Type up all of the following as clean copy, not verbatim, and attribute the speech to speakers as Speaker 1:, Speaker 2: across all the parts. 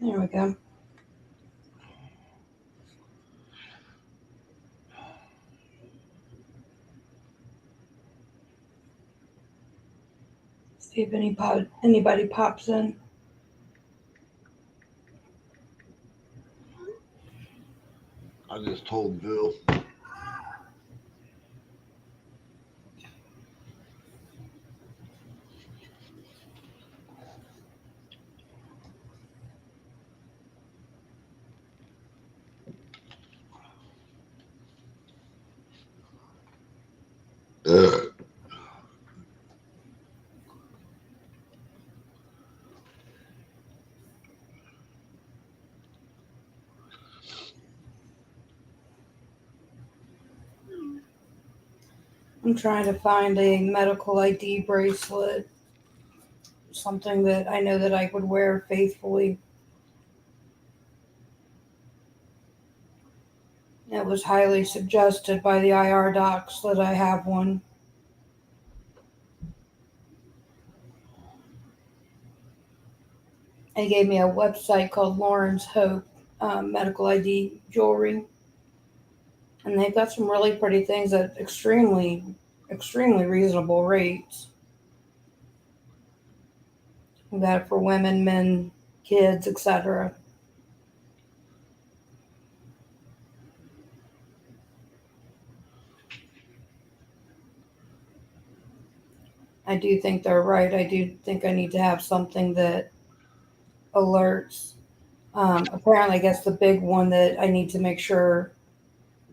Speaker 1: There we go. See if anybody pops in.
Speaker 2: I just told Bill.
Speaker 1: I'm trying to find a medical ID bracelet, something that I know that I would wear faithfully. It was highly suggested by the IR docs that I have one. They gave me a website called Lauren's Hope Medical ID Jewelry, and they've got some really pretty things at extremely reasonable rates. We got it for women, men, kids, etc. I do think they're right. I do think I need to have something that alerts. Apparently, I guess the big one that I need to make sure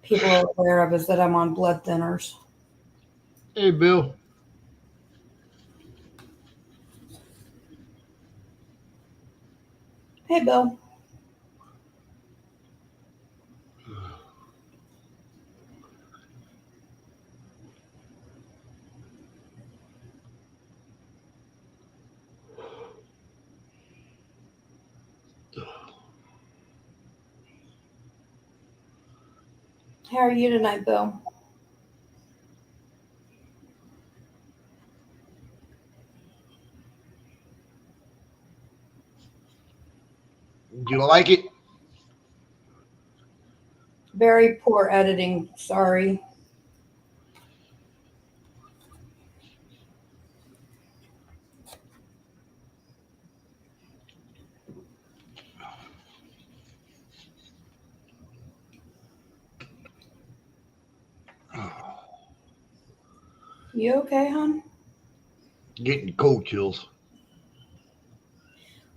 Speaker 1: people are aware of is that I'm on blood thinners.
Speaker 2: Hey, Bill.
Speaker 1: Hey, Bill. How are you tonight, Bill?
Speaker 2: Do you like it?
Speaker 1: Very poor editing. Sorry. You okay, hon?
Speaker 2: Getting cold chills.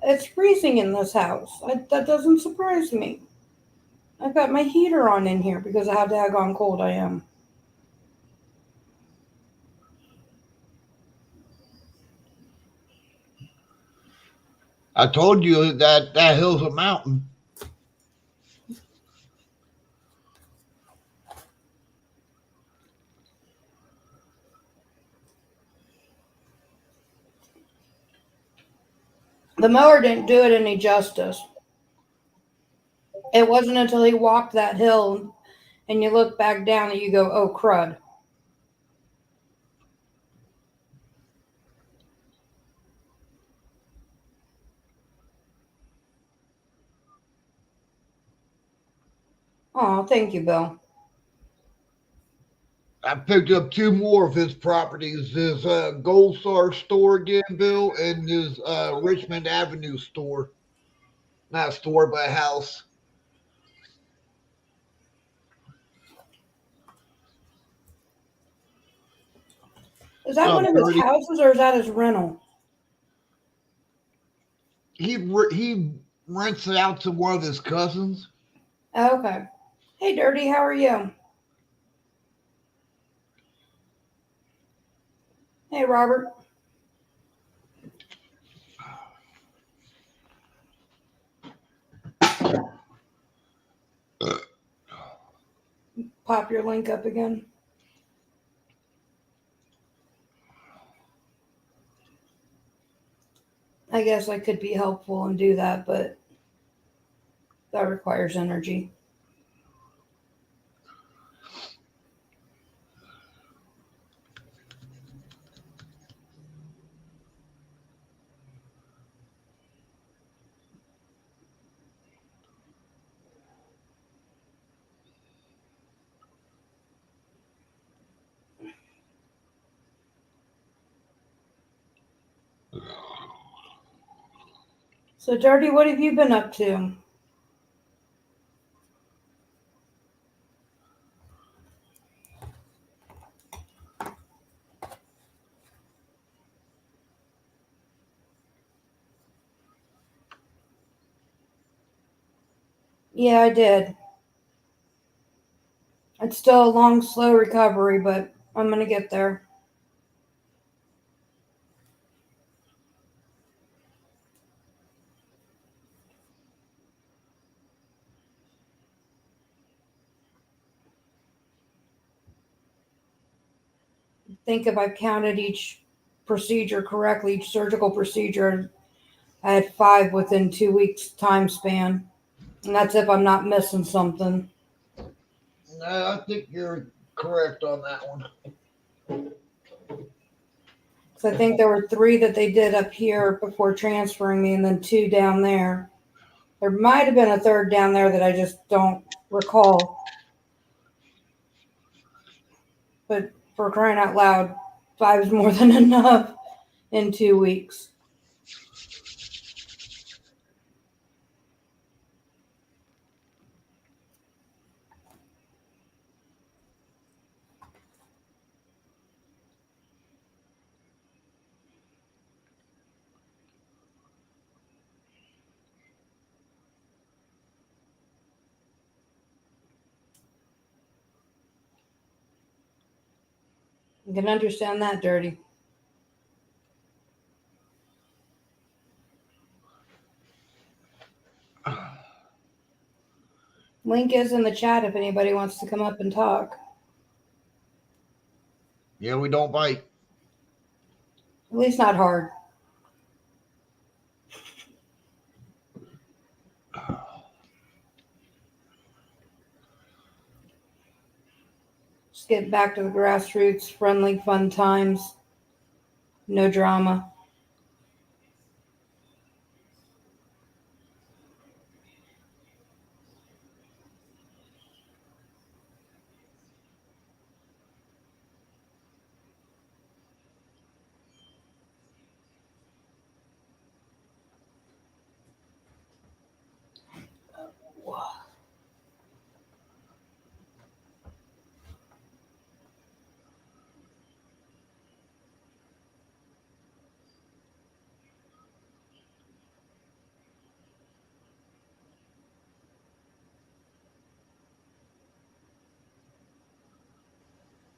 Speaker 1: It's freezing in this house. That doesn't surprise me. I've got my heater on in here because of how daggone cold I am.
Speaker 2: I told you that hill's a mountain.
Speaker 1: The mower didn't do it any justice. It wasn't until he walked that hill and you look back down that you go, oh, crud. Oh, thank you, Bill.
Speaker 2: I picked up two more of his properties: his Gold Star store again, Bill, and his Richmond Avenue store. Not a store, but a house.
Speaker 1: Is that one of his
Speaker 2: Dirty.
Speaker 1: houses or is that his rental?
Speaker 2: He rents it out to one of his cousins.
Speaker 1: Oh, okay. Hey, Dirty, how are you? Hey, Robert. Pop your link up again. I guess I could be helpful and do that, but that requires energy. So, Dirty, what have you been up to? Yeah, I did. It's still a long, slow recovery, but I'm going to get there. I think if I counted each procedure correctly, each surgical procedure, I had 5 within 2 weeks time span. And that's if I'm not missing something.
Speaker 2: No, I think you're correct on that one.
Speaker 1: So I think there were 3 that they did up here before transferring me, and then 2 down there. There might have been a 3rd down there that I just don't recall. But for crying out loud, 5 is more than enough in 2 weeks. You can understand that, Dirty. Link is in the chat if anybody wants to come up and talk.
Speaker 2: Yeah, we don't bite.
Speaker 1: At least not hard. Just get back to the grassroots, friendly, fun times. No drama.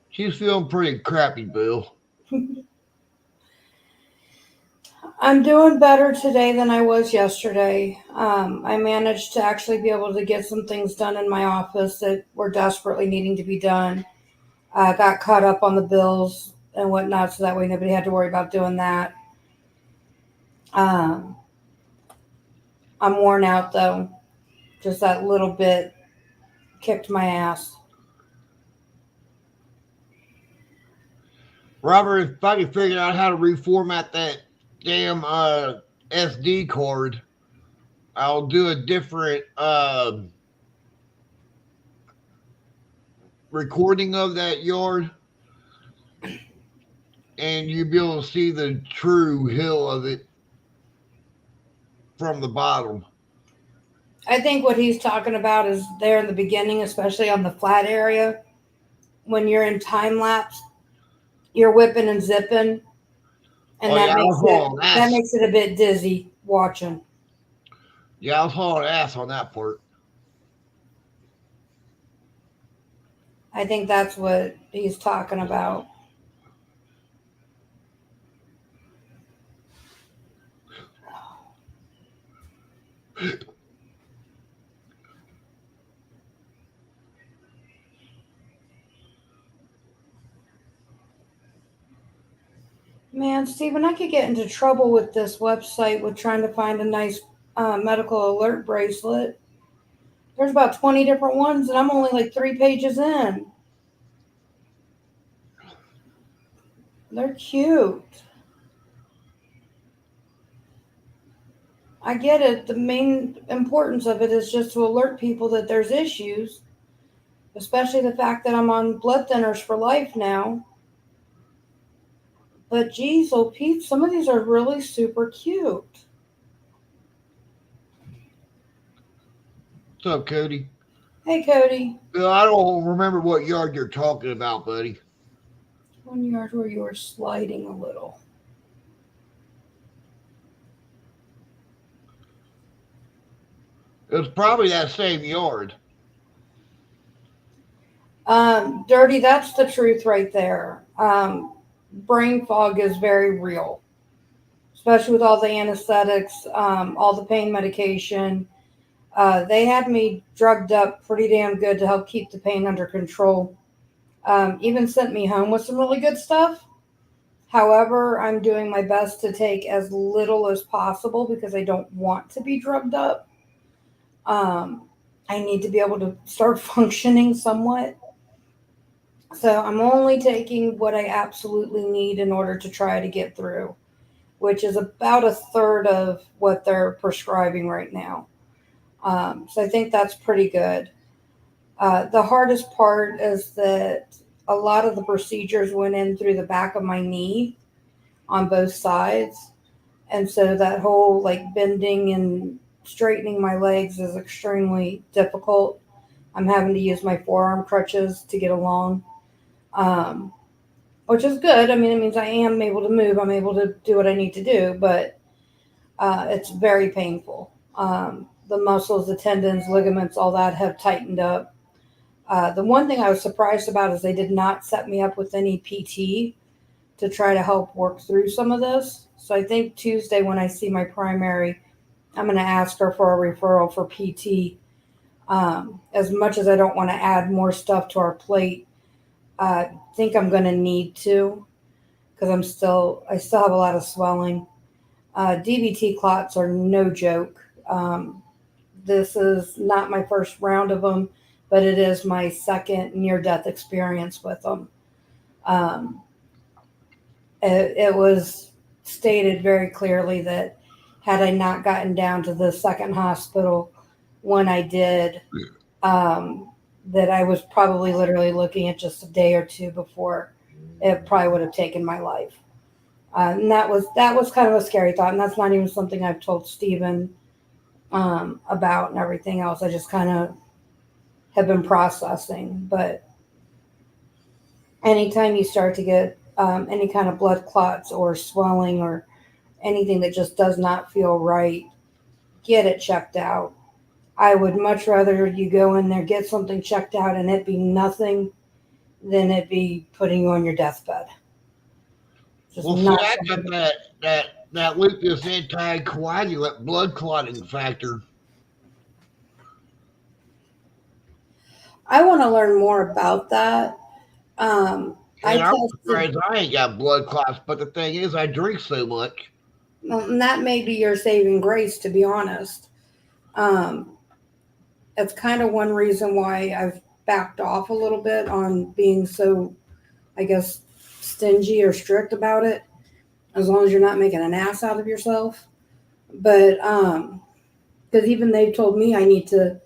Speaker 2: She's feeling pretty crappy, Bill.
Speaker 1: I'm doing better today than I was yesterday. I managed to actually be able to get some things done in my office that were desperately needing to be done. Got caught up on the bills and whatnot, so that way nobody had to worry about doing that. Um, I'm worn out though. Just that little bit kicked my ass.
Speaker 2: Robert, if I can figure out how to reformat that damn SD card, I'll do a different recording of that yard, and you'll be able to see the true hill of it from the bottom.
Speaker 1: I think what he's talking about is there in the beginning, especially on the flat area, when you're in time lapse, you're whipping and zipping, and that makes it a bit dizzy watching.
Speaker 2: Yeah, I was hauling ass on that part.
Speaker 1: I think that's what he's talking about. Man, Stephen, I could get into trouble with this website with trying to find a nice medical alert bracelet. There's about 20 different ones, and I'm only like 3 pages in. They're cute. I get it. The main importance of it is just to alert people that there's issues, especially the fact that I'm on blood thinners for life now. But geez, oh Pete, some of these are really super cute.
Speaker 2: What's up, Cody?
Speaker 1: Hey, Cody.
Speaker 2: Bill, I don't remember what yard you're talking about, buddy.
Speaker 1: 1 yard where you were sliding a little.
Speaker 2: It was probably that same yard.
Speaker 1: Dirty, that's the truth right there. Brain fog is very real, especially with all the anesthetics, all the pain medication. They had me drugged up pretty damn good to help keep the pain under control. Even sent me home with some really good stuff. However, I'm doing my best to take as little as possible because I don't want to be drugged up. I need to be able to start functioning somewhat. So I'm only taking what I absolutely need in order to try to get through, which is about a third of what they're prescribing right now. So I think that's pretty good. The hardest part is that a lot of the procedures went in through the back of my knee on both sides. And so that whole like bending and straightening my legs is extremely difficult. I'm having to use my forearm crutches to get along, um, which is good. I mean, it means I am able to move. I'm able to do what I need to do, but it's very painful. The muscles, the tendons, ligaments, all that have tightened up. The one thing I was surprised about is they did not set me up with any PT to try to help work through some of this. So I think Tuesday when I see my primary, I'm going to ask her for a referral for PT. As much as I don't want to add more stuff to our plate, I think I'm going to need to because I still have a lot of swelling. DVT clots are no joke. This is not my first round of them, but it is my second near-death experience with them. It was stated very clearly that had I not gotten down to the second hospital when I did, that I was probably literally looking at just a day or two before it probably would have taken my life. And that was kind of a scary thought, and that's not even something I've told Stephen about and everything else. I just kind of have been processing. But anytime you start to get any kind of blood clots or swelling or anything that just does not feel right, get it checked out. I would much rather you go in there, get something checked out, and it be nothing than it be putting you on your deathbed. Just
Speaker 2: Well, see,
Speaker 1: not
Speaker 2: I got
Speaker 1: something.
Speaker 2: that lupus anticoagulant blood clotting factor.
Speaker 1: I want to learn more about that. I
Speaker 2: And I'm
Speaker 1: tested,
Speaker 2: surprised I ain't got blood clots, but the thing is, I drink so much.
Speaker 1: well, and that may be your saving grace, to be honest. Um, it's kind of one reason why I've backed off a little bit on being so, I guess, stingy or strict about it, as long as you're not making an ass out of yourself. But because even they've told me I need to,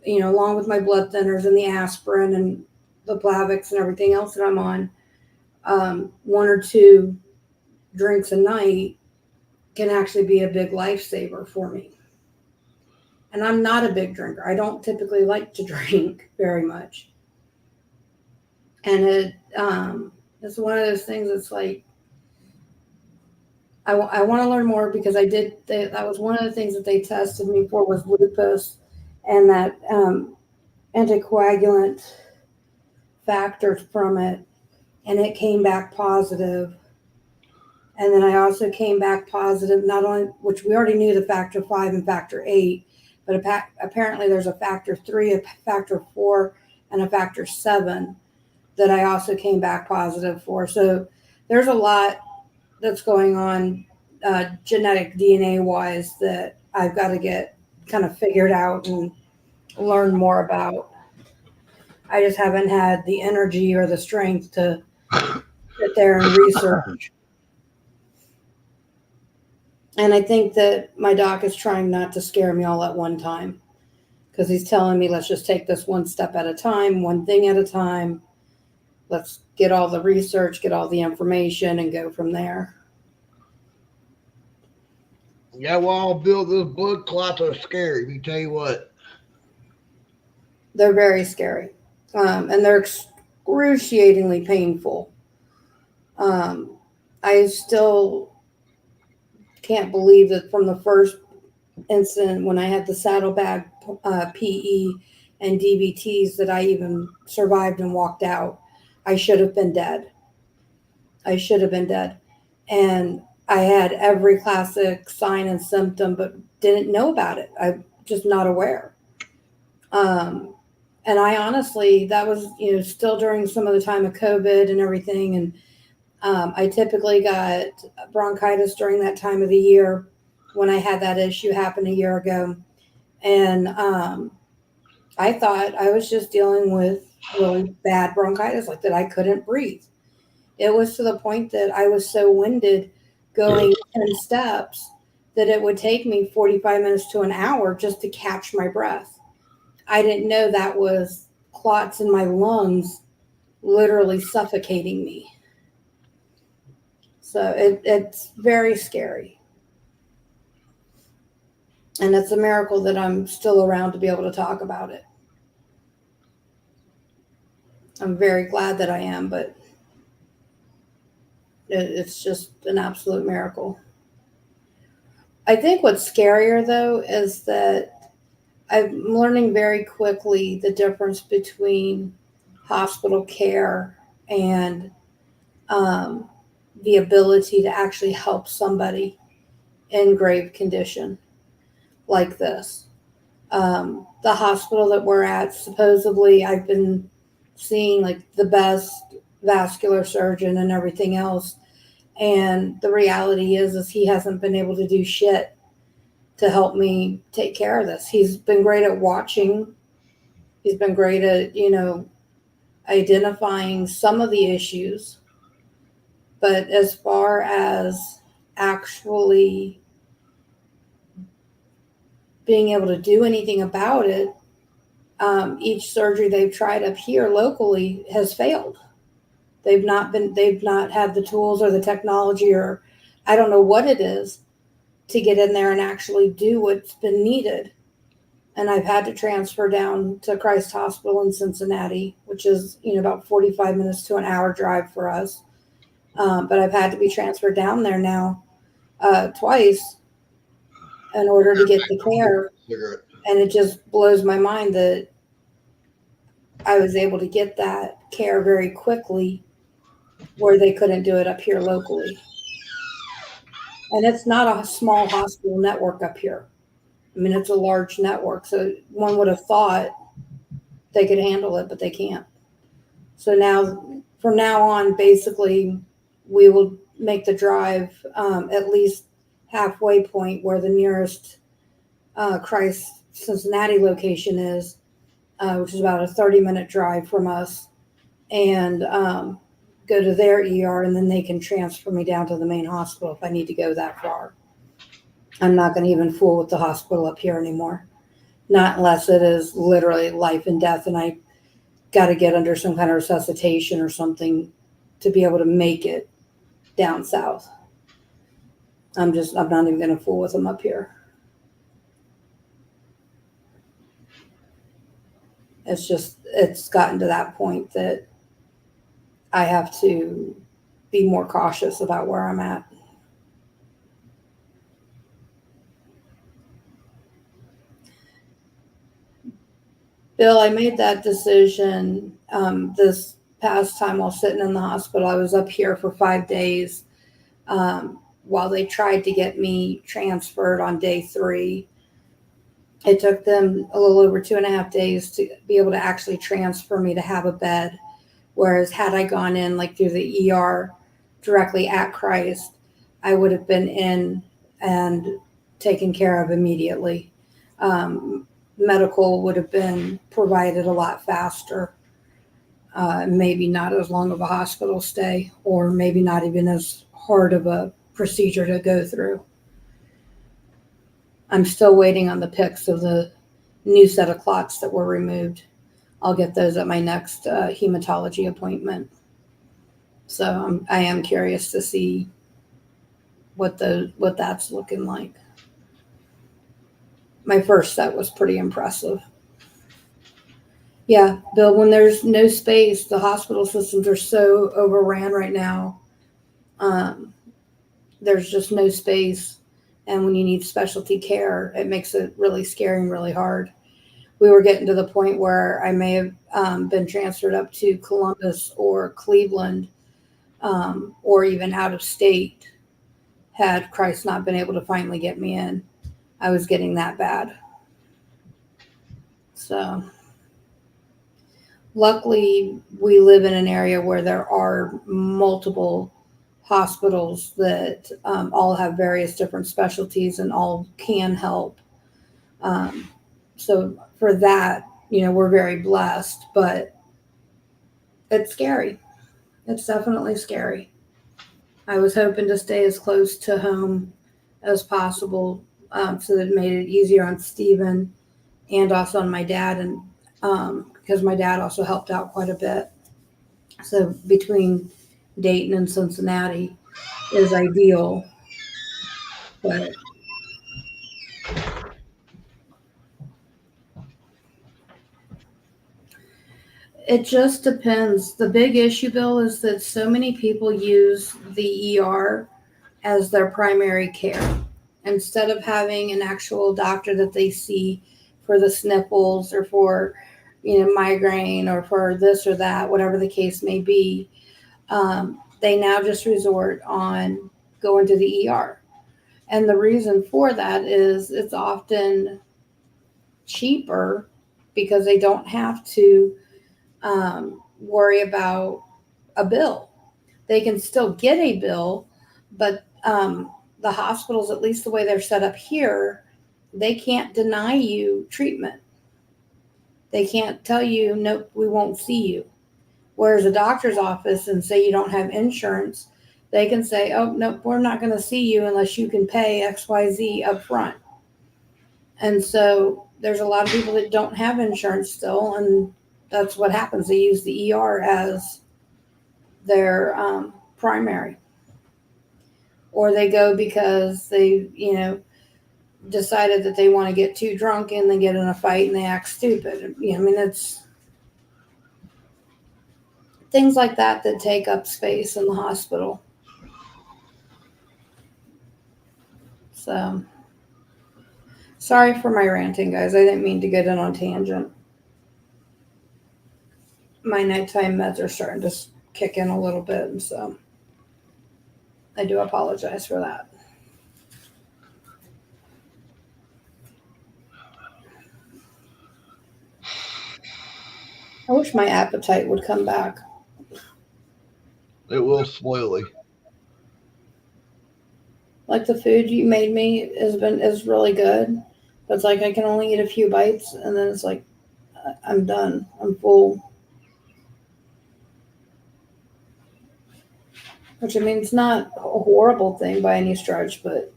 Speaker 1: along with my blood thinners and the aspirin and the Plavix and everything else that I'm on, one or two drinks a night can actually be a big lifesaver for me. And I'm not a big drinker. I don't typically like to drink very much. And it's one of those things that's like, I want to learn more because that was one of the things that they tested me for was lupus and that anticoagulant factor from it. And it came back positive. And then I also came back positive, not only, which we already knew the factor 5 and factor 8, but apparently there's a factor 3, a factor 4, and a factor 7 that I also came back positive for. So there's a lot that's going on genetic DNA wise that I've got to get kind of figured out and learn more about. I just haven't had the energy or the strength to sit there and research. And I think that my doc is trying not to scare me all at one time because he's telling me, let's just take this one step at a time, one thing at a time. Let's get all the research, get all the information, and go from there.
Speaker 2: Yeah, well, Bill, those blood clots are scary. Let me tell you what.
Speaker 1: They're very scary, and they're excruciatingly painful. I still can't believe that from the first incident when I had the saddlebag PE and DVTs that I even survived and walked out. I should have been dead. I should have been dead. And I had every classic sign and symptom, but didn't know about it. I'm just not aware. Um, and I honestly, that was, still during some of the time of COVID and everything. And I typically got bronchitis during that time of the year when I had that issue happen a year ago. And I thought I was just dealing with really bad bronchitis, like that I couldn't breathe. It was to the point that I was so winded going 10 steps that it would take me 45 minutes to an hour just to catch my breath. I didn't know that was clots in my lungs literally suffocating me. So it's very scary. And it's a miracle that I'm still around to be able to talk about it. I'm very glad that I am, but it's just an absolute miracle. I think what's scarier, though, is that I'm learning very quickly the difference between hospital care and um, the ability to actually help somebody in grave condition like this. The hospital that we're at, supposedly, I've been seeing like the best vascular surgeon and everything else. And the reality is he hasn't been able to do shit to help me take care of this. He's been great at watching. He's been great at, identifying some of the issues. But as far as actually being able to do anything about it, each surgery they've tried up here locally has failed. They've not had the tools or the technology, or I don't know what it is, to get in there and actually do what's been needed. And I've had to transfer down to Christ Hospital in Cincinnati, which is, about 45 minutes to an hour drive for us. But I've had to be transferred down there now twice in order to get the care. And it just blows my mind that I was able to get that care very quickly where they couldn't do it up here locally. And it's not a small hospital network up here. I mean, it's a large network. So one would have thought they could handle it, but they can't. So now, from now on, basically, we will make the drive at least halfway point where the nearest Christ Cincinnati location is, which is about a 30-minute drive from us, and go to their ER, and then they can transfer me down to the main hospital if I need to go that far. I'm not going to even fool with the hospital up here anymore. Not unless it is literally life and death and I got to get under some kind of resuscitation or something to be able to make it down south. I'm not even going to fool with them up here. It's gotten to that point that I have to be more cautious about where I'm at. Bill, I made that decision this past time while sitting in the hospital. I was up here for 5 days while they tried to get me transferred on day 3. It took them a little over 2.5 days to be able to actually transfer me to have a bed. Whereas had I gone in like through the ER directly at Christ, I would have been in and taken care of immediately. Medical would have been provided a lot faster. Maybe not as long of a hospital stay, or maybe not even as hard of a procedure to go through. I'm still waiting on the pics of the new set of clots that were removed. I'll get those at my next hematology appointment. So I am curious to see what that's looking like. My first set was pretty impressive. Yeah, Bill, when there's no space, the hospital systems are so overran right now. Um, there's just no space. And when you need specialty care, it makes it really scary and really hard. We were getting to the point where I may have been transferred up to Columbus or Cleveland, or even out of state had Christ not been able to finally get me in. I was getting that bad. So luckily, we live in an area where there are multiple hospitals that all have various different specialties and all can help. Um, so for that, we're very blessed, but it's scary. It's definitely scary. I was hoping to stay as close to home as possible, so that it made it easier on Stephen and also on my dad, and because my dad also helped out quite a bit. So between Dayton and Cincinnati is ideal, but it just depends. The big issue, Bill, is that so many people use the ER as their primary care instead of having an actual doctor that they see for the sniffles or for migraine or for this or that, whatever the case may be. They now just resort on going to the ER. And the reason for that is it's often cheaper because they don't have to worry about a bill. They can still get a bill, but the hospitals, at least the way they're set up here, they can't deny you treatment. They can't tell you, nope, we won't see you. Whereas a doctor's office, and say you don't have insurance, they can say, oh, nope, we're not going to see you unless you can pay XYZ up front. And so there's a lot of people that don't have insurance still, and that's what happens. They use the ER as their primary, or they go because they, decided that they want to get too drunk and they get in a fight and they act stupid. I mean, it's things like that that take up space in the hospital. So sorry for my ranting, guys. I didn't mean to get in on tangent. My nighttime meds are starting to kick in a little bit, and so I do apologize for that. I wish my appetite would come back.
Speaker 2: It will slowly.
Speaker 1: Like the food you made me is really good, but it's like I can only eat a few bites, and then it's like I'm done. I'm full. Which I mean, it's not a horrible thing by any stretch, but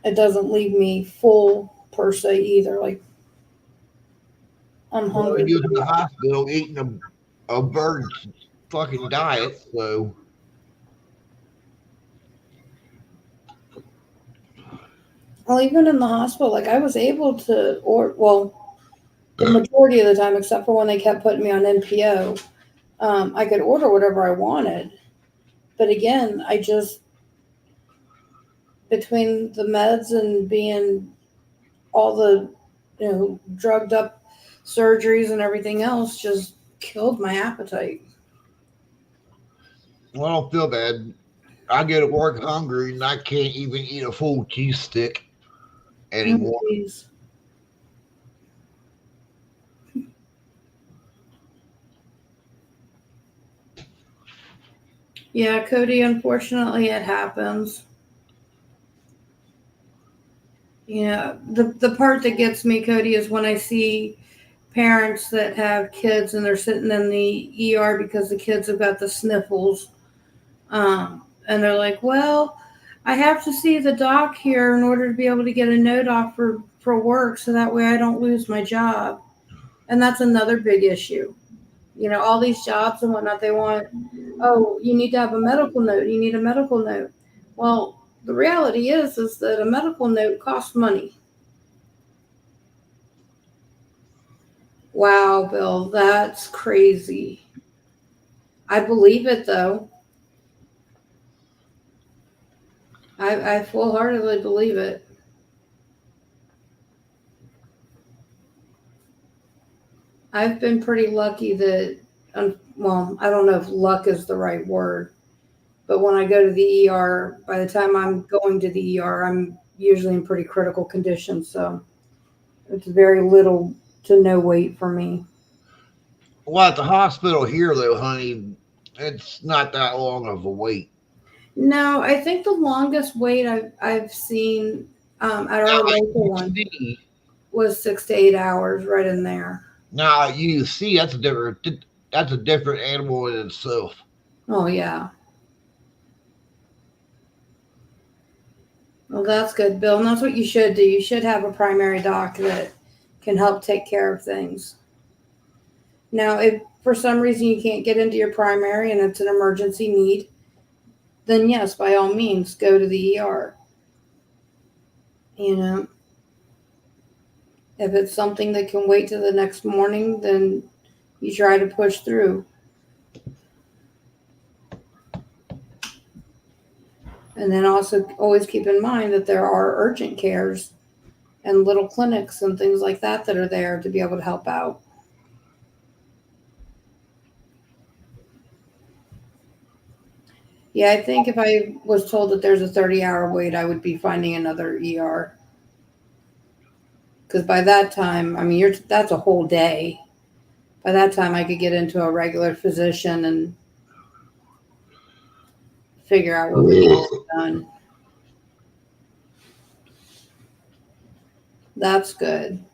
Speaker 1: it doesn't leave me full per se either. Like I'm
Speaker 2: Well,
Speaker 1: hungry.
Speaker 2: he was in the hospital eating a bird's fucking diet, so
Speaker 1: Well, even in the hospital, like I was able to, or well, the majority of the time, except for when they kept putting me on NPO, I could order whatever I wanted. But again, I just between the meds and being all the drugged up surgeries and everything else, just killed my appetite.
Speaker 2: well, I don't feel bad. I get to work hungry and I can't even eat a full cheese stick
Speaker 1: Oh,
Speaker 2: anymore.
Speaker 1: geez. Yeah, Cody, unfortunately, it happens. The part that gets me, Cody, is when I see parents that have kids and they're sitting in the ER because the kids have got the sniffles. And they're like, well, I have to see the doc here in order to be able to get a note off for work so that way I don't lose my job. And that's another big issue. All these jobs and whatnot, they want, oh, you need to have a medical note. You need a medical note. Well, the reality is that a medical note costs money. Wow, Bill, that's crazy. I believe it though. I full heartedly believe it. I've been pretty lucky that, well, I don't know if luck is the right word, but when I go to the ER, by the time I'm going to the ER, I'm usually in pretty critical condition. So it's very little to no wait for me.
Speaker 2: Well, at the hospital here, though, honey, it's not that long of a wait.
Speaker 1: No, I think the longest wait I've seen at our local one
Speaker 2: UC,
Speaker 1: was 6 to 8 hours, right in there.
Speaker 2: now UC, that's a different animal in itself.
Speaker 1: Oh yeah. Well, that's good, Bill. And that's what you should do. You should have a primary doc that can help take care of things. Now, if for some reason you can't get into your primary and it's an emergency need, then yes, by all means, go to the ER. You know, if it's something that can wait till the next morning, then you try to push through. And then also always keep in mind that there are urgent cares and little clinics and things like that that are there to be able to help out. Yeah, I think if I was told that there's a 30-hour wait, I would be finding another ER. Because by that time, I mean, that's a whole day. By that time, I could get into a regular physician and figure out what needs to be done. That's good.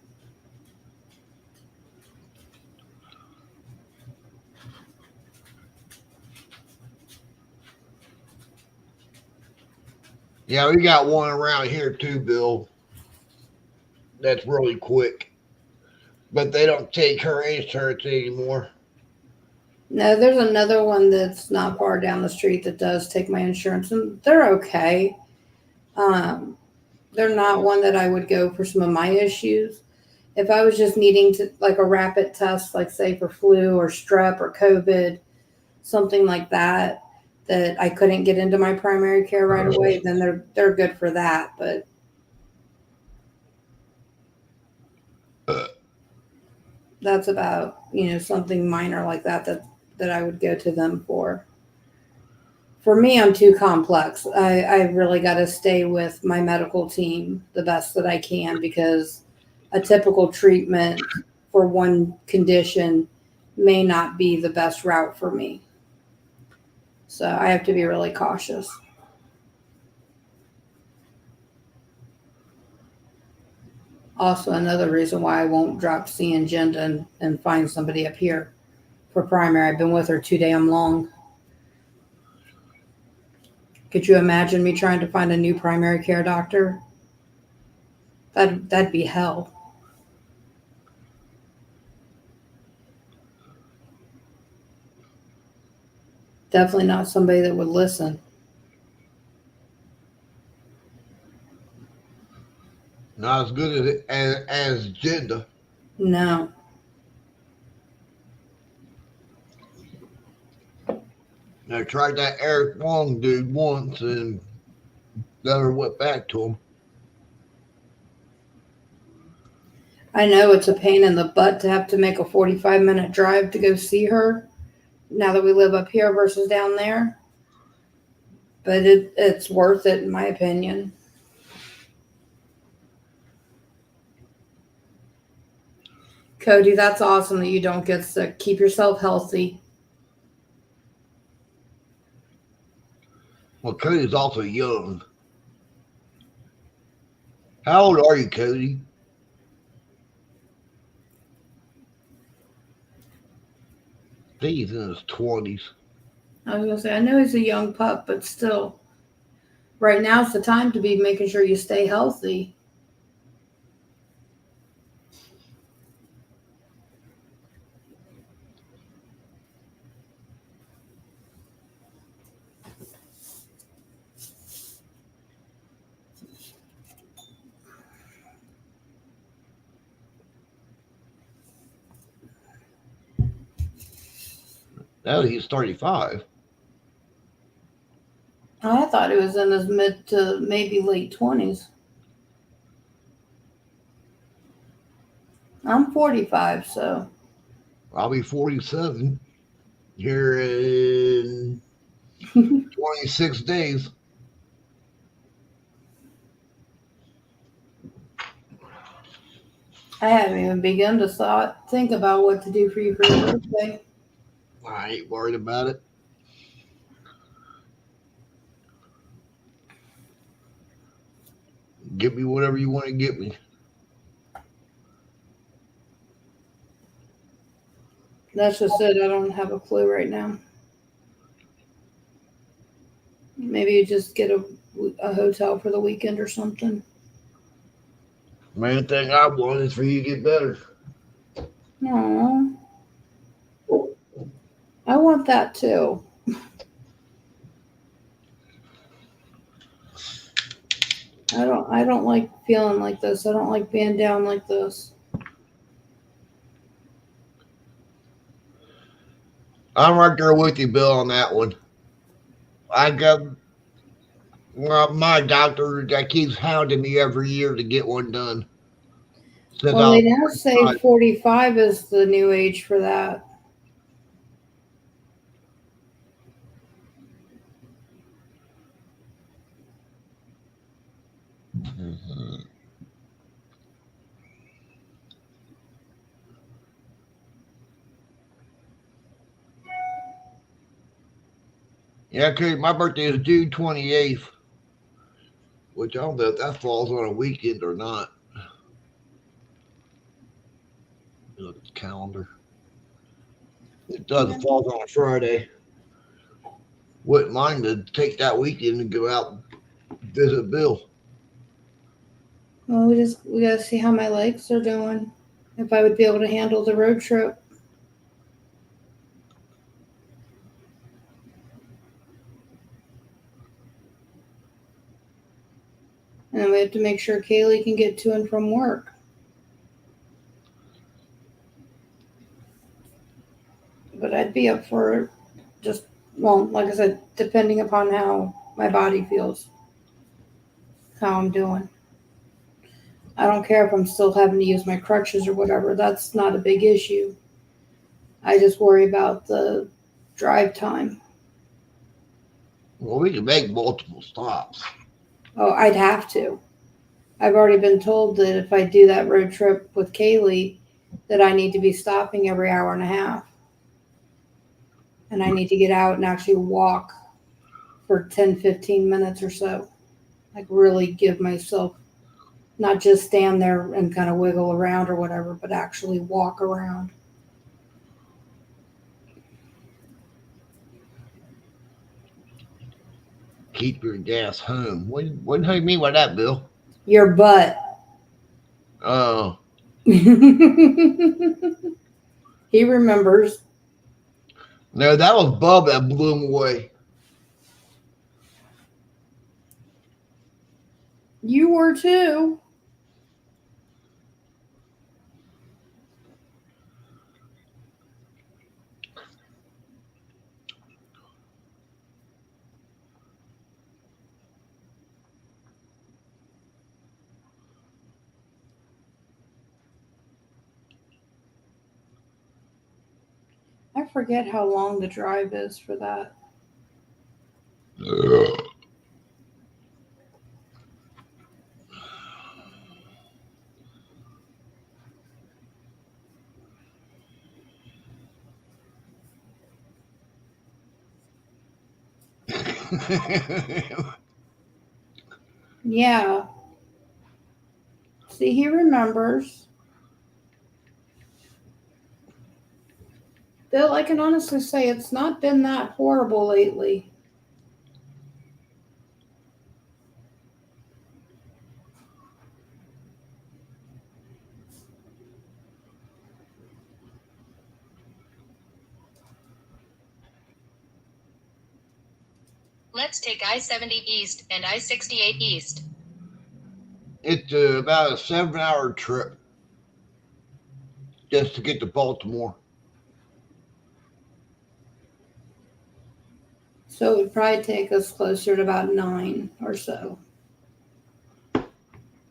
Speaker 2: Yeah, we got one around here too, Bill. That's really quick, but they don't take her insurance anymore.
Speaker 1: No, there's another one that's not far down the street that does take my insurance, and they're okay. Um, they're not one that I would go for some of my issues. If I was just needing to, like a rapid test, like say for flu or strep or COVID, something like that, that I couldn't get into my primary care right away, then they're good for that. But that's about, something minor like that I would go to them for. For me, I'm too complex. I really got to stay with my medical team the best that I can, because a typical treatment for one condition may not be the best route for me. So I have to be really cautious. Also, another reason why I won't drop seeing Jenda and find somebody up here for primary. I've been with her too damn long. Could you imagine me trying to find a new primary care doctor? That'd be hell. Definitely not somebody that would listen.
Speaker 2: Not as good as Jenda.
Speaker 1: No.
Speaker 2: I tried that Eric Wong dude once and never went back to him.
Speaker 1: I know it's a pain in the butt to have to make a 45-minute drive to go see her now that we live up here versus down there. But it's worth it, in my opinion. Cody, that's awesome that you don't get sick. Keep yourself healthy.
Speaker 2: Well, Cody's also young. How old are you, Cody? I think he's in his 20s.
Speaker 1: I was going to say, I know he's a young pup, but still, right now's the time to be making sure you stay healthy.
Speaker 2: No, he's 35.
Speaker 1: I thought he was in his mid to maybe late 20s. I'm 45, so.
Speaker 2: I'll be 47 here in 26 days.
Speaker 1: I haven't even begun to think about what to do for you for your birthday.
Speaker 2: I ain't worried about it. Get me whatever you want to get me.
Speaker 1: That's just it. I don't have a clue right now. Maybe you just get a hotel for the weekend or something.
Speaker 2: Main thing I want is for you to get better.
Speaker 1: Aww. I want that too. I don't like feeling like this. I don't like being down like this.
Speaker 2: I'm right there with you, Bill, on that one. I got my doctor that keeps hounding me every year to get one done. Since
Speaker 1: Well,
Speaker 2: I
Speaker 1: they
Speaker 2: was
Speaker 1: now say
Speaker 2: 45.
Speaker 1: 45 is the new age for that.
Speaker 2: Mhm. Yeah, cause my birthday is June 28th, which I don't know if that falls on a weekend or not. Look at the calendar. It does.
Speaker 1: Yeah.
Speaker 2: It falls on a Friday. Wouldn't mind to take that weekend and go out and visit Bill.
Speaker 1: Well, we gotta see how my legs are doing. If I would be able to handle the road trip. And then we have to make sure Kaylee can get to and from work. But I'd be up for it. Just, well, like I said, depending upon how my body feels, how I'm doing. I don't care if I'm still having to use my crutches or whatever. That's not a big issue. I just worry about the drive time.
Speaker 2: Well, we can make multiple stops.
Speaker 1: Oh, I'd have to. I've already been told that if I do that road trip with Kaylee, that I need to be stopping every hour and a half. And I need to get out and actually walk for 10, 15 minutes or so. Like really give myself, not just stand there and kind of wiggle around or whatever, but actually walk around.
Speaker 2: Keep your gas home. What do you mean by that, Bill?
Speaker 1: Your butt.
Speaker 2: Oh,
Speaker 1: He remembers.
Speaker 2: no, that was Bub that blew him away.
Speaker 1: You were too. I forget how long the drive is for that. Yeah. See, he remembers. Bill, I can honestly say it's not been that horrible lately.
Speaker 3: Let's take I-70 East and I-68 East.
Speaker 2: It's about a 7-hour trip just to get to Baltimore.
Speaker 1: So it would probably take us closer to about 9 or so.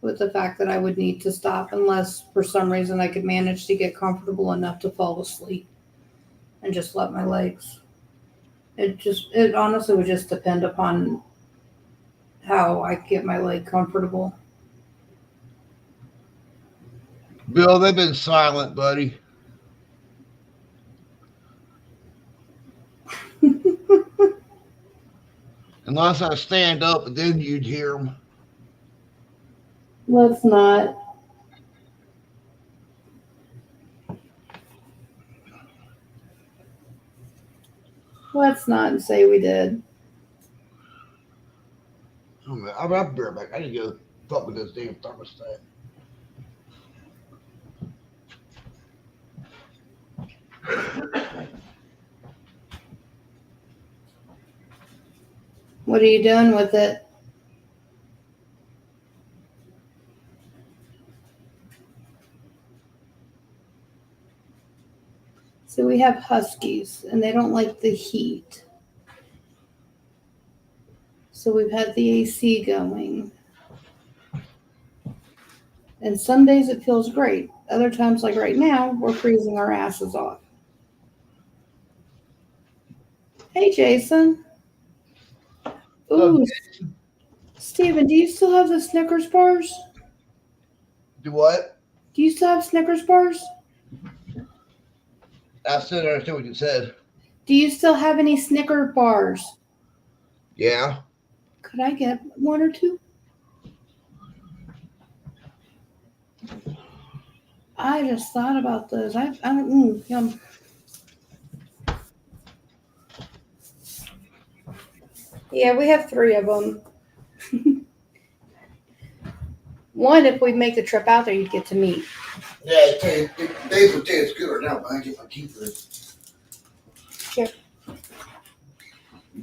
Speaker 1: With the fact that I would need to stop unless for some reason I could manage to get comfortable enough to fall asleep and just let my legs. It honestly would just depend upon how I get my leg comfortable.
Speaker 2: Bill, they've been silent, buddy. Unless I stand up, and then you'd hear them.
Speaker 1: Let's not. Let's not say we did.
Speaker 2: I'll be right back. I need to go fuck with this damn thermostat.
Speaker 1: What are you doing with it? So we have huskies and they don't like the heat. So we've had the AC going. And some days it feels great. Other times, like right now, we're freezing our asses off. Hey, Jason. Ooh, Steven, do you still have the Snickers bars?
Speaker 2: Do what?
Speaker 1: Do you still have Snickers bars?
Speaker 2: I still don't understand what you said.
Speaker 1: Do you still have any Snicker bars?
Speaker 2: Yeah.
Speaker 1: Could I get 1 or 2? I just thought about those. Yum. Yeah, we have 3 of them. 1, if we make the trip out there, you'd get to meet.
Speaker 2: Yeah, Dave would taste good right now, but I get my teeth in.
Speaker 1: Sure.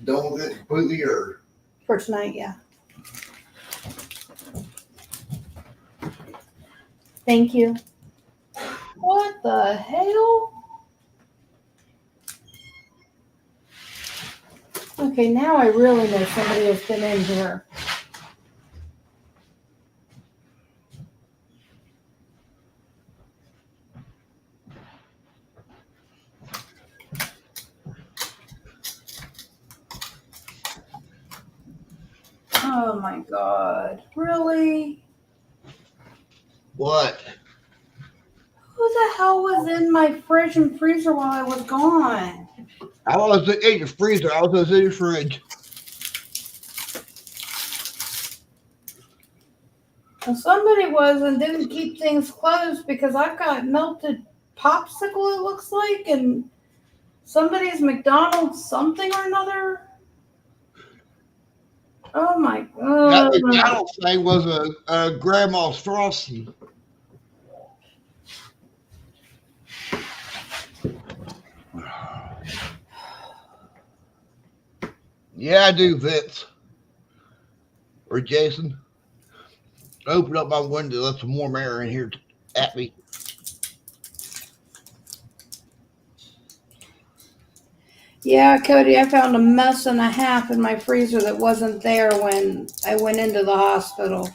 Speaker 2: Don't get completely hurt.
Speaker 1: For tonight, yeah. Thank you. What the hell? Okay, now I really know somebody has been in here. Oh my God. Really?
Speaker 2: What?
Speaker 1: Who the hell was in my fridge and freezer while I was gone?
Speaker 2: I was in your freezer. I was in your fridge.
Speaker 1: Well, somebody was and didn't keep things closed because I've got melted popsicle, it looks like, and somebody's McDonald's something or another. Oh my God.
Speaker 2: That McDonald's thing was a grandma's frosty. Yeah, I do, Vince. Or Jason. Open up my window, let some warm air in here at me.
Speaker 1: Yeah, Cody, I found a mess and a half in my freezer that wasn't there when I went into the hospital.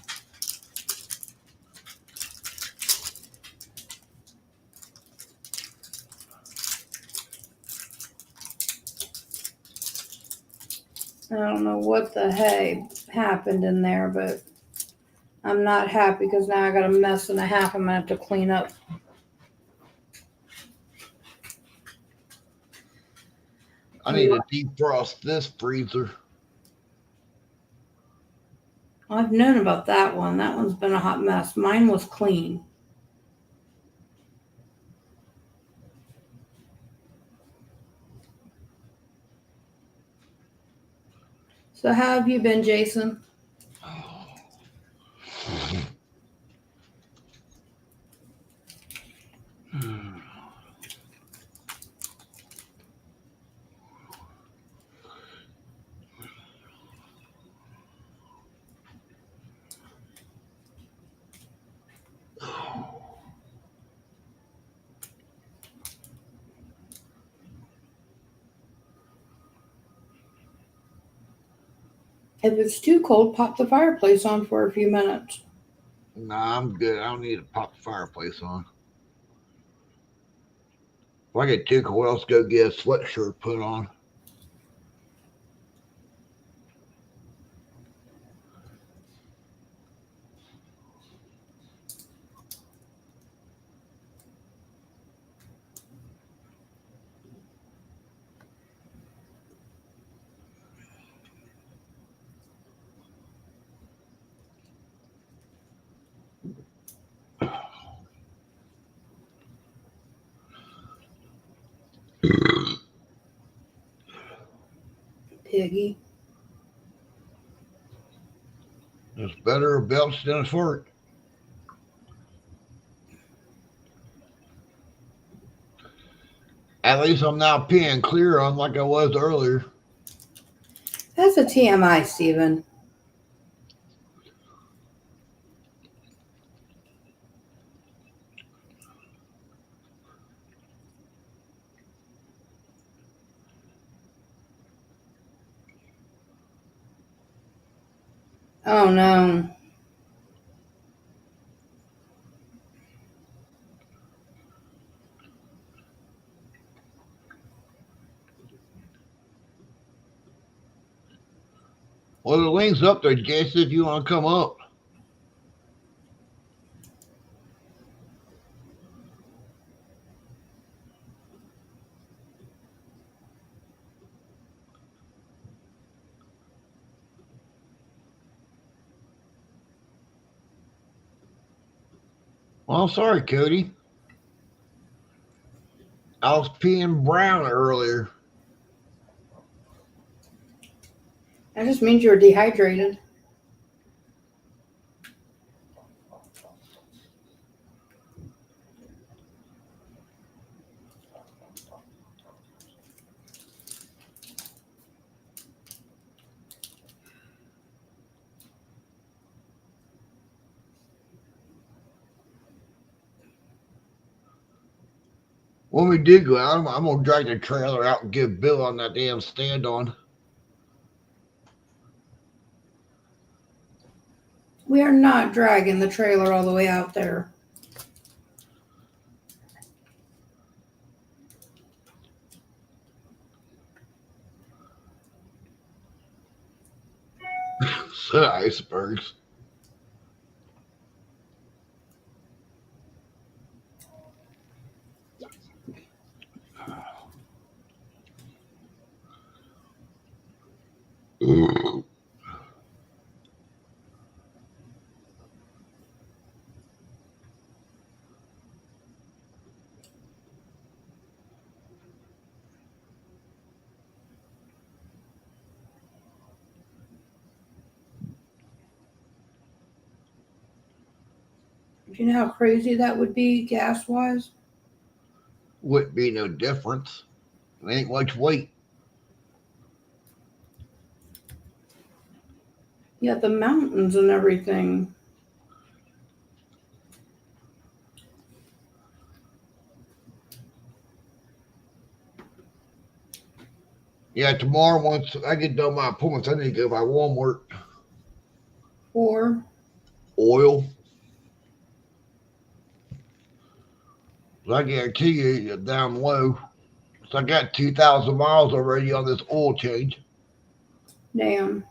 Speaker 1: I don't know what the heck happened in there, but I'm not happy because now I got a mess and a half I'm going to have to clean up.
Speaker 2: I need to defrost this freezer.
Speaker 1: I've known about that one. That one's been a hot mess. Mine was clean. So how have you been, Jason? If it's too cold, pop the fireplace on for a few minutes.
Speaker 2: Nah, I'm good. I don't need to pop the fireplace on. If I get too cold, I'll just go get a sweatshirt put on.
Speaker 1: Piggy.
Speaker 2: It's better a belch than a fart. At least I'm now peeing clear, unlike I was earlier.
Speaker 1: That's a TMI, Steven. Oh no.
Speaker 2: Well, the link's up there, Jason, if you want to come up. Well, sorry, Cody. I was peeing brown earlier.
Speaker 1: That just means you're dehydrated.
Speaker 2: When we do go out, I'm going to drag the trailer out and give Bill on that damn stand on.
Speaker 1: We are not dragging the trailer all the way out there.
Speaker 2: So icebergs.
Speaker 1: Do you know how crazy that would be gas-wise?
Speaker 2: Wouldn't be no difference. It ain't much weight.
Speaker 1: Yeah, the mountains and everything.
Speaker 2: Yeah, tomorrow, once I get done my appointments, I need to go by Walmart.
Speaker 1: Or
Speaker 2: Oil. I guarantee you, you're down low. So I got 2,000 miles already on this oil change.
Speaker 1: damn.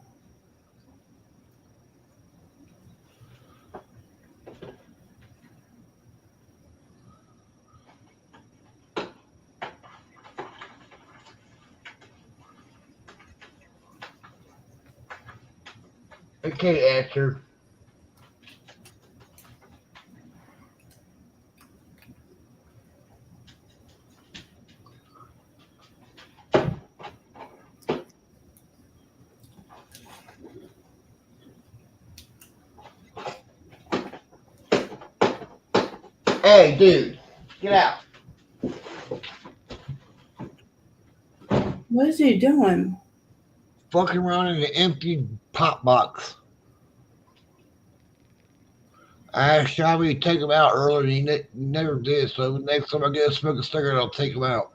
Speaker 2: Okay, answer. Hey, dude, get out.
Speaker 1: What is he doing?
Speaker 2: Fucking around in an empty pop box. I asked Shabby to take him out earlier and he never did. So next time I get a smoke a cigarette, I'll take him out.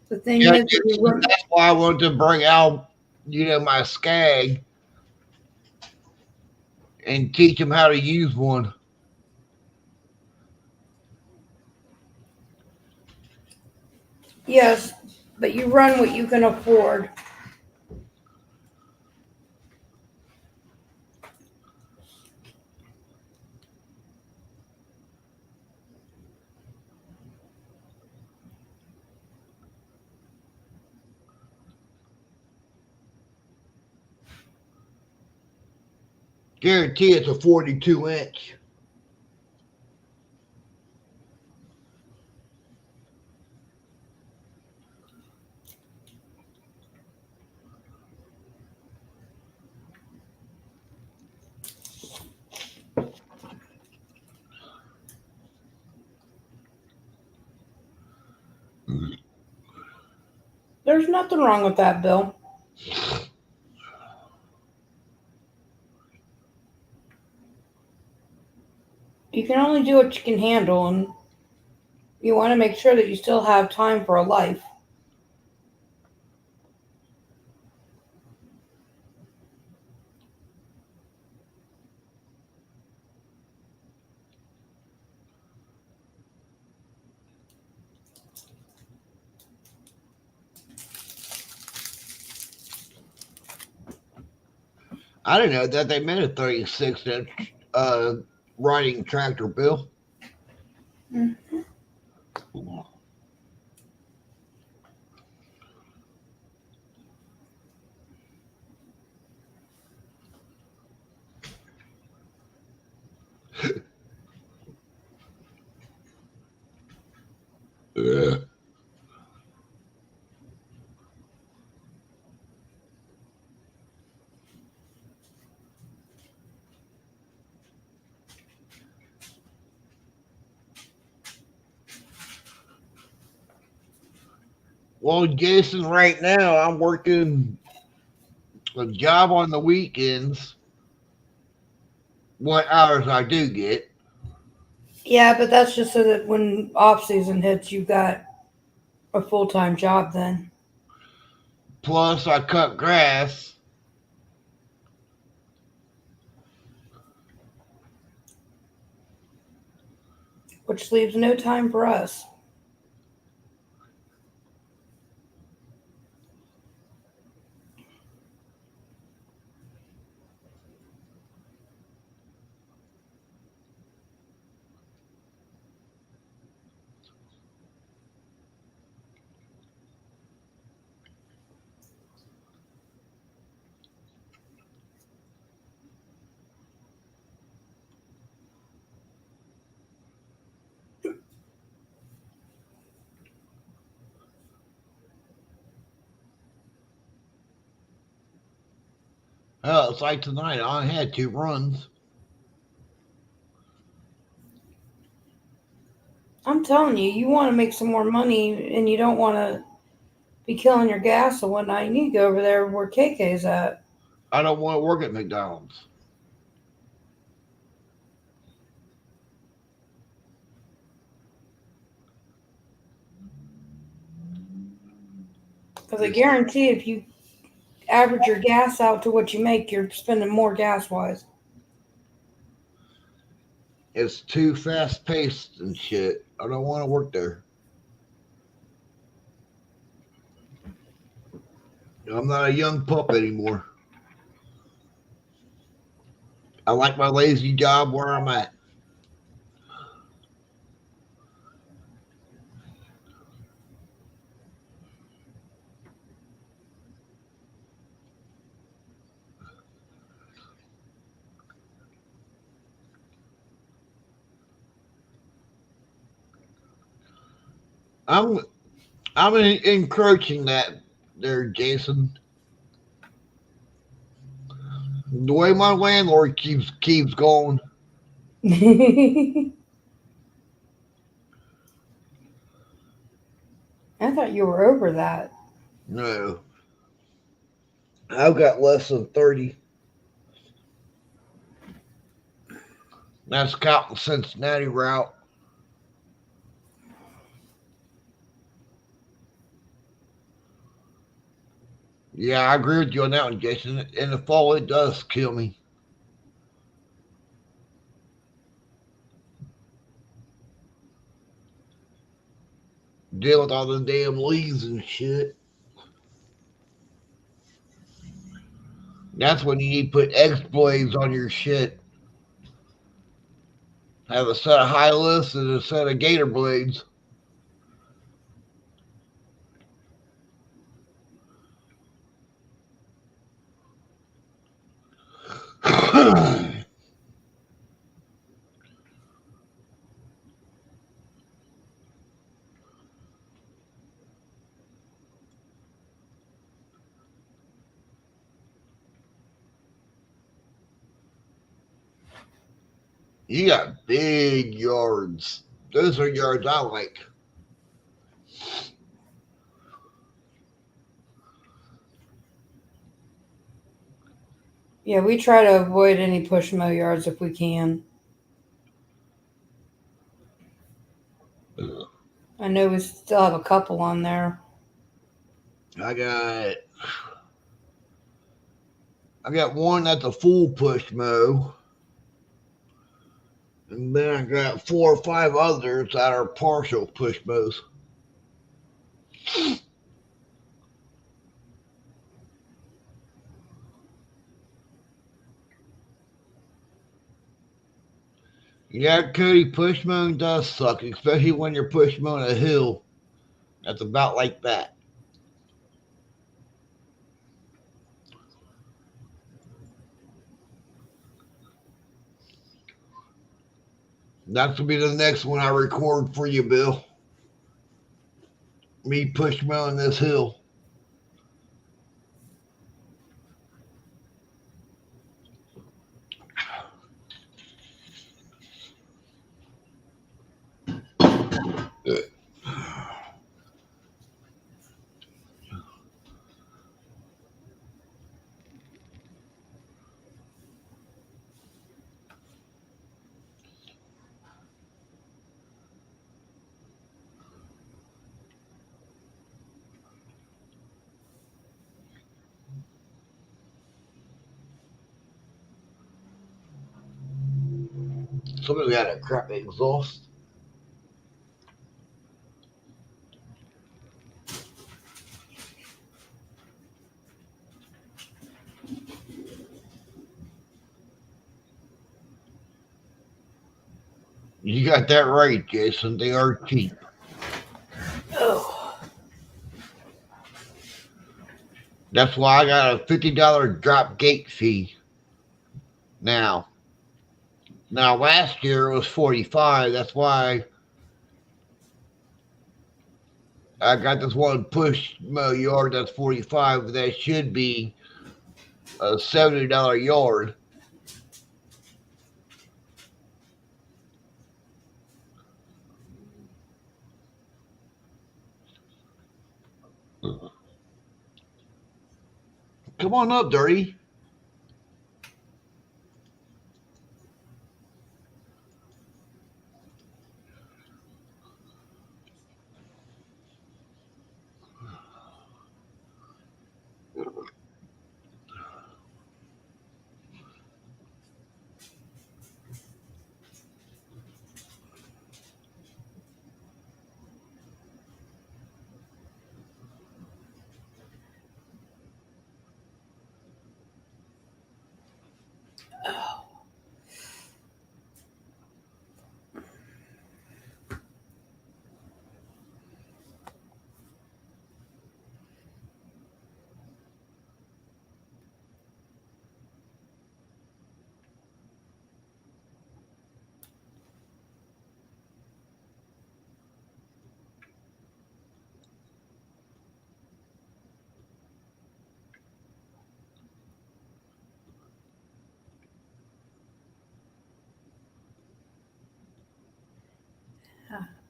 Speaker 1: The thing
Speaker 2: Yeah,
Speaker 1: is, if you run,
Speaker 2: that's why I wanted to bring out, my Skag and teach them how to use one.
Speaker 1: yes, but you run what you can afford.
Speaker 2: Guarantee it's a 42 inch.
Speaker 1: There's nothing wrong with that, Bill. You can only do what you can handle, and you want to make sure that you still have time for a life.
Speaker 2: I didn't know that they made a 36-inch riding tractor, Bill.
Speaker 1: Mm.
Speaker 2: Yeah. Well, Jason, right now I'm working a job on the weekends. What hours I do get.
Speaker 1: Yeah, but that's just so that when off season hits, you've got a full time job then.
Speaker 2: Plus, I cut grass.
Speaker 1: Which leaves no time for us.
Speaker 2: Hell, it's like tonight. I only had 2 runs.
Speaker 1: I'm telling you, you want to make some more money and you don't want to be killing your gas and whatnot. You need to go over there where KK's at.
Speaker 2: I don't want to work at McDonald's.
Speaker 1: Because I guarantee if you average your gas out to what you make, you're spending more gas wise.
Speaker 2: It's too fast paced and shit. I don't want to work there. I'm not a young pup anymore. I like my lazy job where I'm at. I'm I'm encroaching that there, Jason. The way my landlord keeps going.
Speaker 1: I thought you were over that.
Speaker 2: No, I've got less than 30. That's counting Cincinnati route. Yeah, I agree with you on that one, Jason. In the fall, it does kill me. Deal with all the damn leaves and shit. That's when you need to put X blades on your shit. Have a set of Hylas and a set of Gator blades. You got big yards. Those are yards I like.
Speaker 1: Yeah, we try to avoid any push mow yards if we can. I know we still have a couple on there.
Speaker 2: I got one that's a full push mow. And then I got 4 or 5 others that are partial push mows. Yeah, Cody, push mowing does suck, especially when you're push mowing a hill. That's about like that. That's gonna be the next one I record for you, Bill. Me push mowing this hill. Somebody got a crap exhaust. You got that right, Jason. They are cheap.
Speaker 1: Oh.
Speaker 2: That's why I got a $50 drop gate fee now. Now last year it was 45. That's why I got this one push mow yard that's 45. That should be a $70 yard. Come on up, Dirty.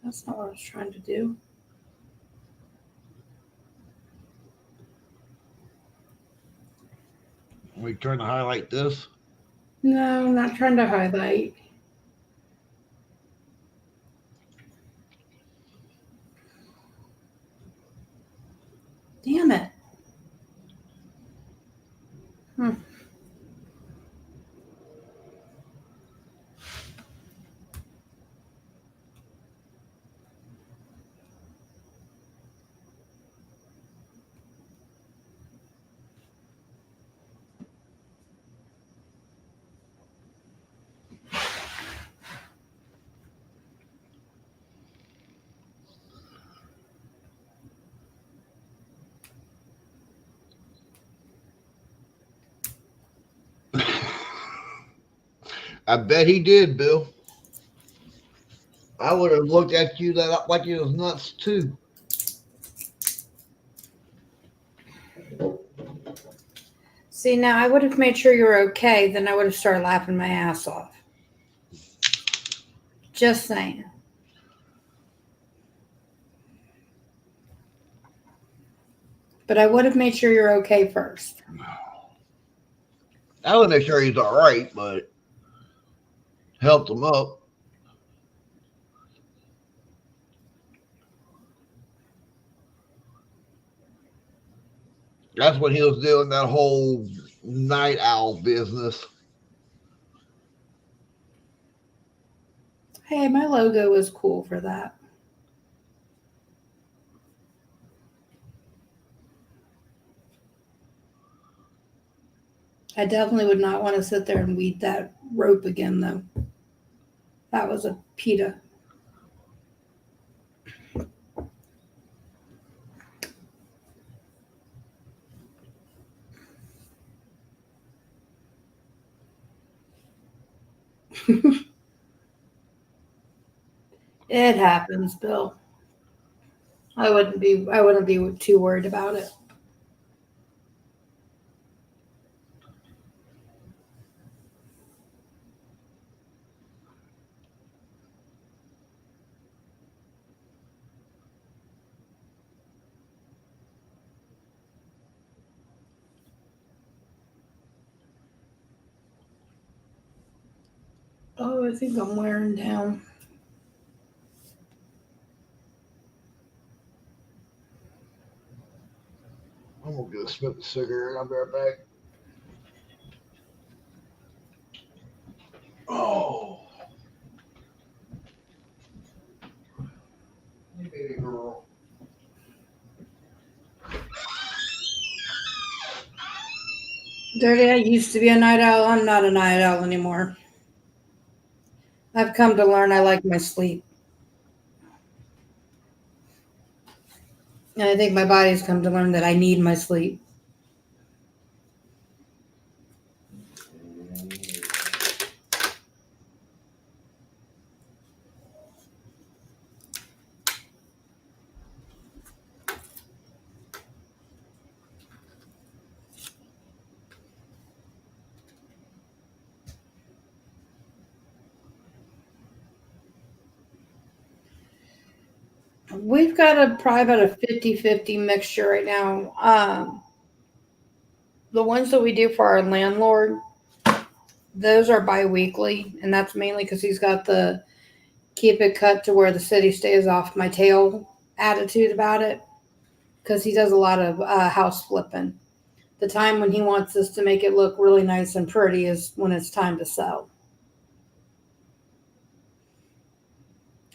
Speaker 1: That's not what I was trying to do.
Speaker 2: Are we trying to highlight this?
Speaker 1: No, I'm not trying to highlight. Damn it.
Speaker 2: I bet he did, Bill. I would have looked at you that up like it was nuts too.
Speaker 1: See, now I would have made sure you were okay, then I would have started laughing my ass off. Just saying. But I would have made sure you're okay first.
Speaker 2: I would make sure he's all right, but helped him up. That's when he was doing that whole night owl business.
Speaker 1: Hey, my logo was cool for that. I definitely would not want to sit there and weed that rope again, though. That was a PETA. It happens, Bill. I wouldn't be too worried about it. Oh, I think I'm wearing down.
Speaker 2: I'm gonna go smoke a cigarette. I'll be right back. Oh, you baby girl.
Speaker 1: Dirty, I used to be a night owl. I'm not a night owl anymore. I've come to learn I like my sleep. And I think my body's come to learn that I need my sleep. We've got probably about a 50-50 mixture right now. The ones that we do for our landlord, those are bi-weekly, and that's mainly because he's got the keep it cut to where the city stays off my tail attitude about it, because he does a lot of house flipping. The time when he wants us to make it look really nice and pretty is when it's time to sell.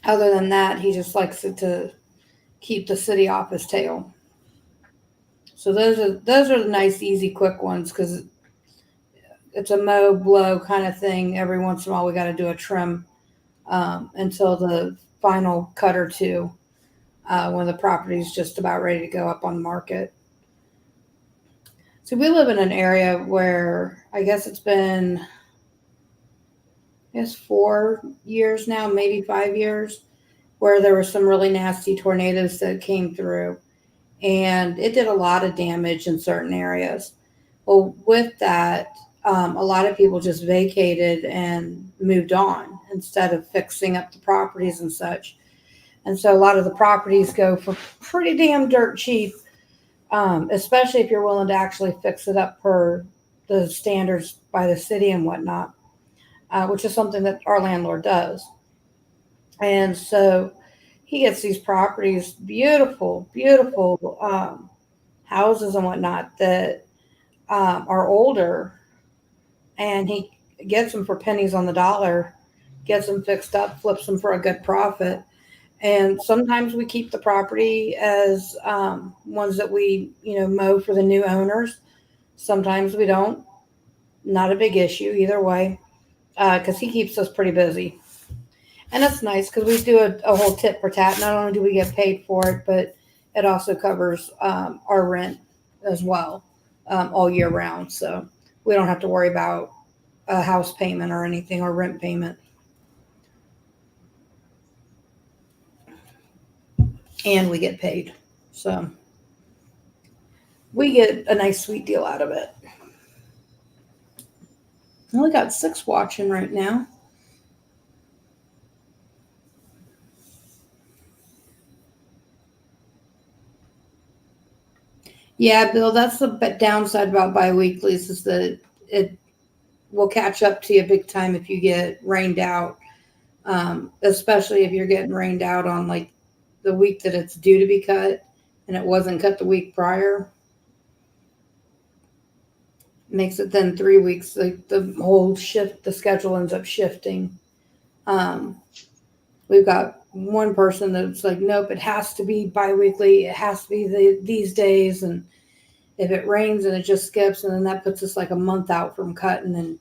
Speaker 1: Other than that, he just likes it to keep the city off his tail. So those are the nice, easy, quick ones, because it's a mow blow kind of thing. Every once in a while, we got to do a trim until the final cut or two when the property's just about ready to go up on the market. So we live in an area where I guess it's been 4 years now, maybe 5 years, where there were some really nasty tornadoes that came through, and it did a lot of damage in certain areas. Well, with that, a lot of people just vacated and moved on instead of fixing up the properties and such. And so a lot of the properties go for pretty damn dirt cheap, especially if you're willing to actually fix it up per the standards by the city and whatnot, which is something that our landlord does. And so he gets these properties, beautiful, beautiful houses and whatnot that are older, and he gets them for pennies on the dollar, gets them fixed up, flips them for a good profit. And sometimes we keep the property as ones that we, mow for the new owners. Sometimes we don't. Not a big issue either way, because he keeps us pretty busy. And that's nice because we do a whole tit for tat. Not only do we get paid for it, but it also covers our rent as well all year round. So we don't have to worry about a house payment or anything or rent payment. And we get paid. So we get a nice sweet deal out of it. I only got 6 watching right now. Yeah, Bill, that's the downside about bi-weeklies is that it will catch up to you big time if you get rained out, especially if you're getting rained out on like the week that it's due to be cut and it wasn't cut the week prior. Makes it then 3 weeks, like the whole shift, the schedule ends up shifting. We've got one person that's like, nope, it has to be bi-weekly. It has to be these days. And if it rains and it just skips, and then that puts us like a month out from cutting. And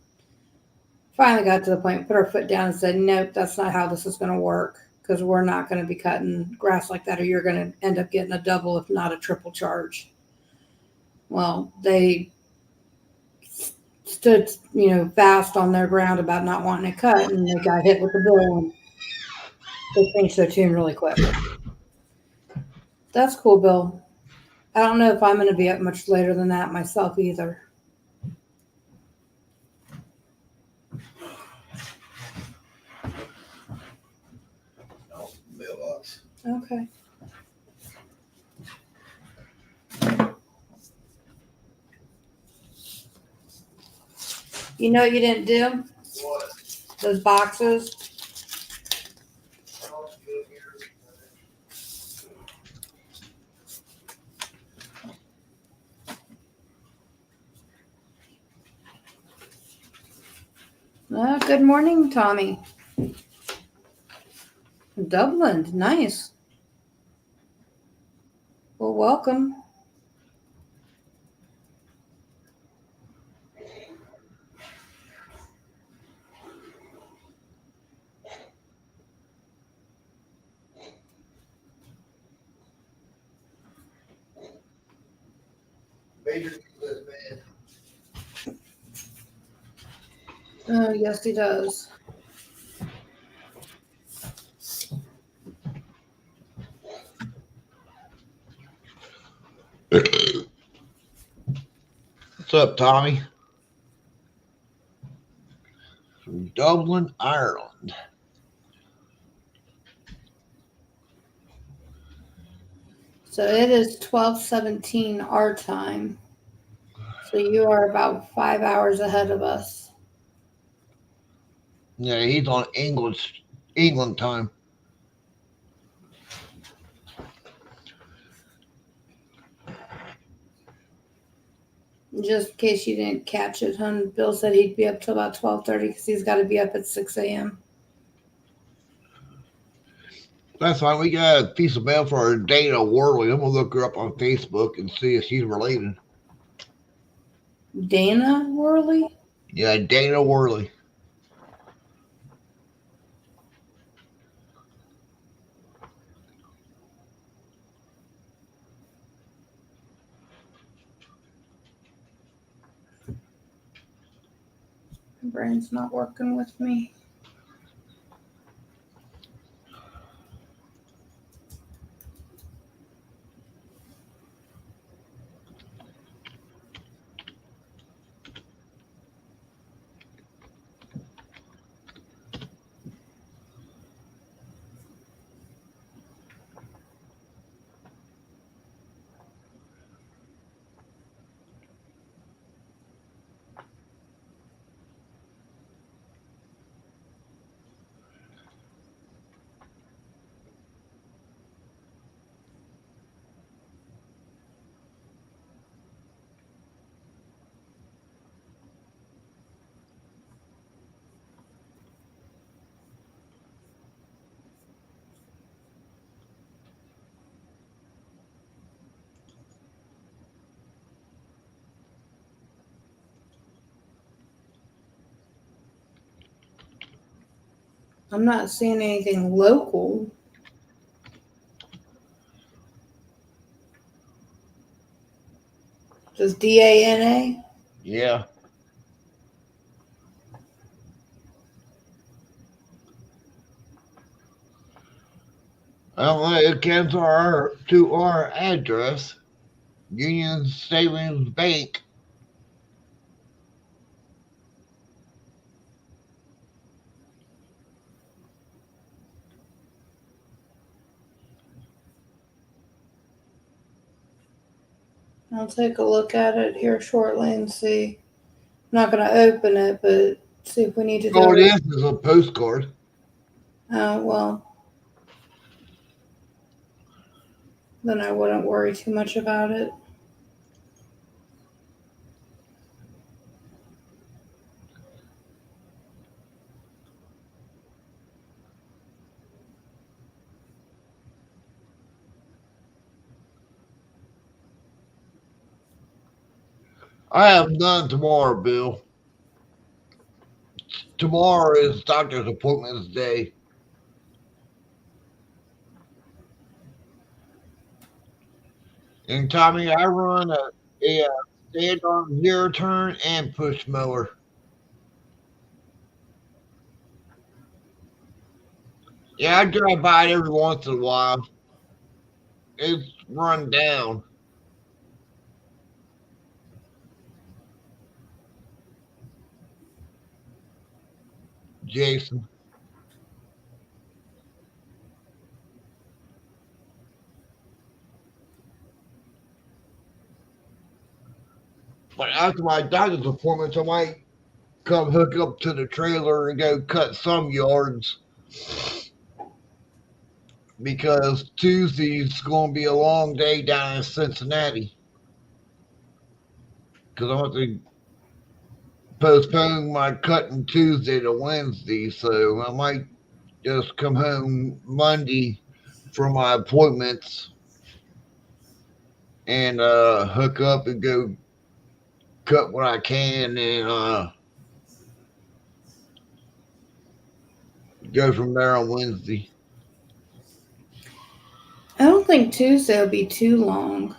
Speaker 1: finally got to the point, put our foot down and said, nope, that's not how this is going to work, because we're not going to be cutting grass like that, or you're going to end up getting a double, if not a triple charge. Well, they stood, fast on their ground about not wanting it cut, and they got hit with the bill, and they changed their tune really quick. That's cool, Bill. I don't know if I'm going to be up much later than that myself either.
Speaker 2: Mailbox.
Speaker 1: Okay. You know what you didn't do?
Speaker 2: What?
Speaker 1: Those boxes. Good morning, Tommy. Dublin, nice. Well, welcome.
Speaker 2: Major man.
Speaker 1: Oh, yes, he does.
Speaker 2: What's up, Tommy? From Dublin, Ireland.
Speaker 1: So it is 12:17 our time. So you are about 5 hours ahead of us.
Speaker 2: Yeah, he's on England time.
Speaker 1: Just in case you didn't catch it, hon, Bill said he'd be up till about 12:30 because he's got to be up at 6 a.m.
Speaker 2: That's fine. We got a piece of mail for our Dana Worley. I'm gonna look her up on Facebook and see if she's related.
Speaker 1: Dana Worley?
Speaker 2: Yeah, Dana Worley.
Speaker 1: My brain's not working with me. I'm not seeing anything local. Just DANA?
Speaker 2: Yeah. Well, it comes to our address, Union Savings Bank.
Speaker 1: I'll take a look at it here shortly and see. I'm not going to open it, but see if we need to do
Speaker 2: All it
Speaker 1: it.
Speaker 2: is a postcard.
Speaker 1: Oh, well. Then I wouldn't worry too much about it.
Speaker 2: I have none tomorrow, Bill. Tomorrow is doctor's appointments day. And Tommy, I run a stand-on zero turn and push mower. Yeah, I drive by it every once in a while. It's run down. Jason. But after my doctor's appointments, I might come hook up to the trailer and go cut some yards because Tuesday's going to be a long day down in Cincinnati. Because I want to postpone my cutting Tuesday to Wednesday, so I might just come home Monday for my appointments and hook up and go cut what I can and go from there on Wednesday.
Speaker 1: I don't think Tuesday will be too long.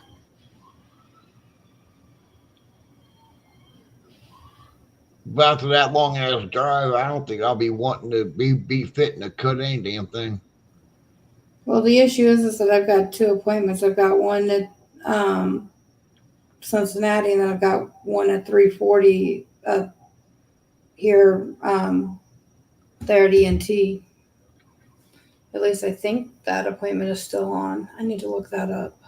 Speaker 2: But after that long ass drive, I don't think I'll be wanting to be fitting to cut any damn thing.
Speaker 1: Well, the issue is that I've got two appointments. I've got one at Cincinnati, and then I've got one at 340 here there at ENT. At least I think that appointment is still on. I need to look that up.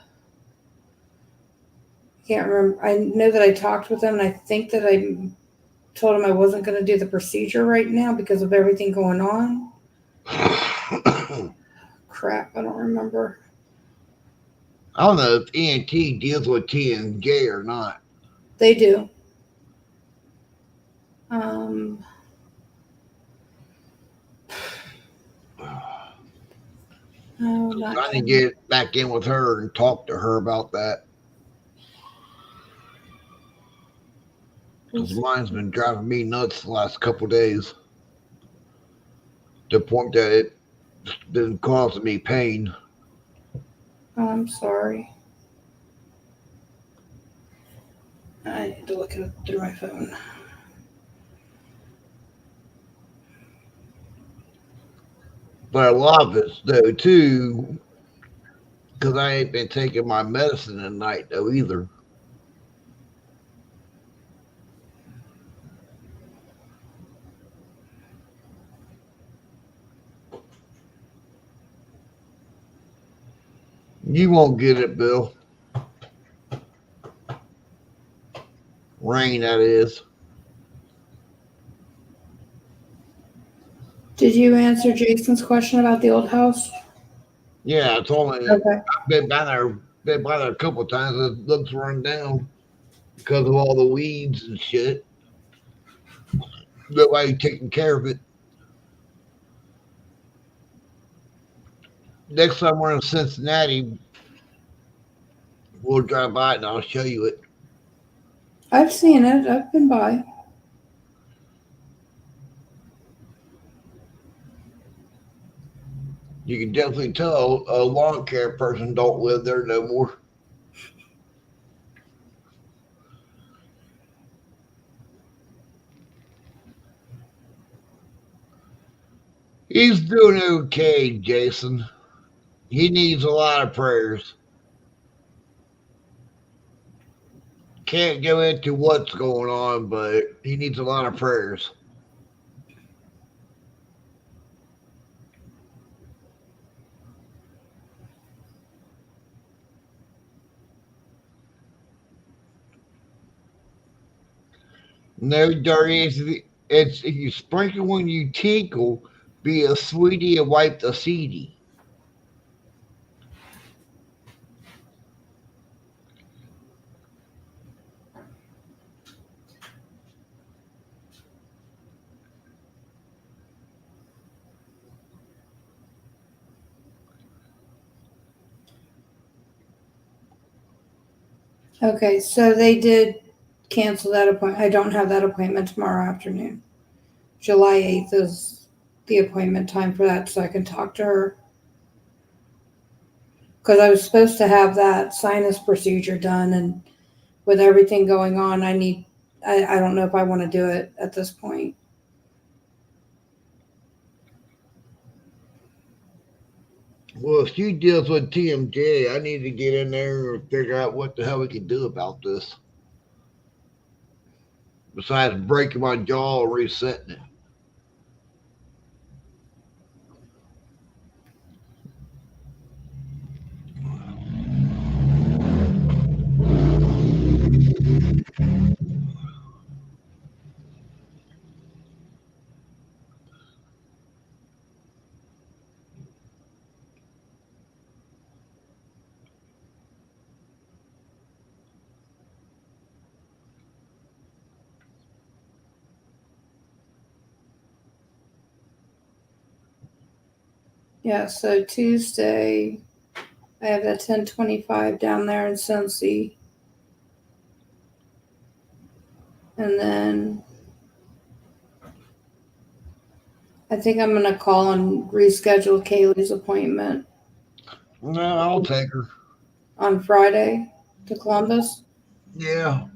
Speaker 1: Can't remember. I know that I talked with him, and I think that I told him I wasn't going to do the procedure right now because of everything going on. Crap, I don't remember.
Speaker 2: I don't know if ENT deals with TMJ or not.
Speaker 1: They do. No,
Speaker 2: I need to get back in with her and talk to her about that. Because mine's been driving me nuts the last couple days. To the point that it's been causing me pain.
Speaker 1: Oh, I'm sorry. I need to look it up through my phone.
Speaker 2: But a lot of it's though too, because I ain't been taking my medicine at night though either. You won't get it, Bill. Rain, that is.
Speaker 1: Did you answer Jason's question about the old house?
Speaker 2: Yeah, I told me.
Speaker 1: Okay.
Speaker 2: I've been by there a couple of times. It looks run down because of all the weeds and shit. Nobody taking care of it. Next time we're in Cincinnati, we'll drive by it and I'll show you it.
Speaker 1: I've seen it. I've been by.
Speaker 2: You can definitely tell a lawn care person don't live there no more. He's doing okay, Jason. He needs a lot of prayers. Can't go into what's going on, but he needs a lot of prayers. No, Darius, it's if you sprinkle when you tinkle, be a sweetie and wipe the seedy.
Speaker 1: Okay, so they did cancel that appointment. I don't have that appointment tomorrow afternoon. July 8th is the appointment time for that, so I can talk to her. Because I was supposed to have that sinus procedure done, and with everything going on, I don't know if I want to do it at this point.
Speaker 2: Well, if she deals with TMJ, I need to get in there and figure out what the hell we can do about this. Besides breaking my jaw or resetting it.
Speaker 1: Yeah, so Tuesday, I have that 10:25 down there in Cincy. And then I think I'm going to call and reschedule Kaylee's appointment
Speaker 2: No, I'll take her.
Speaker 1: on Friday to Columbus.
Speaker 2: Yeah.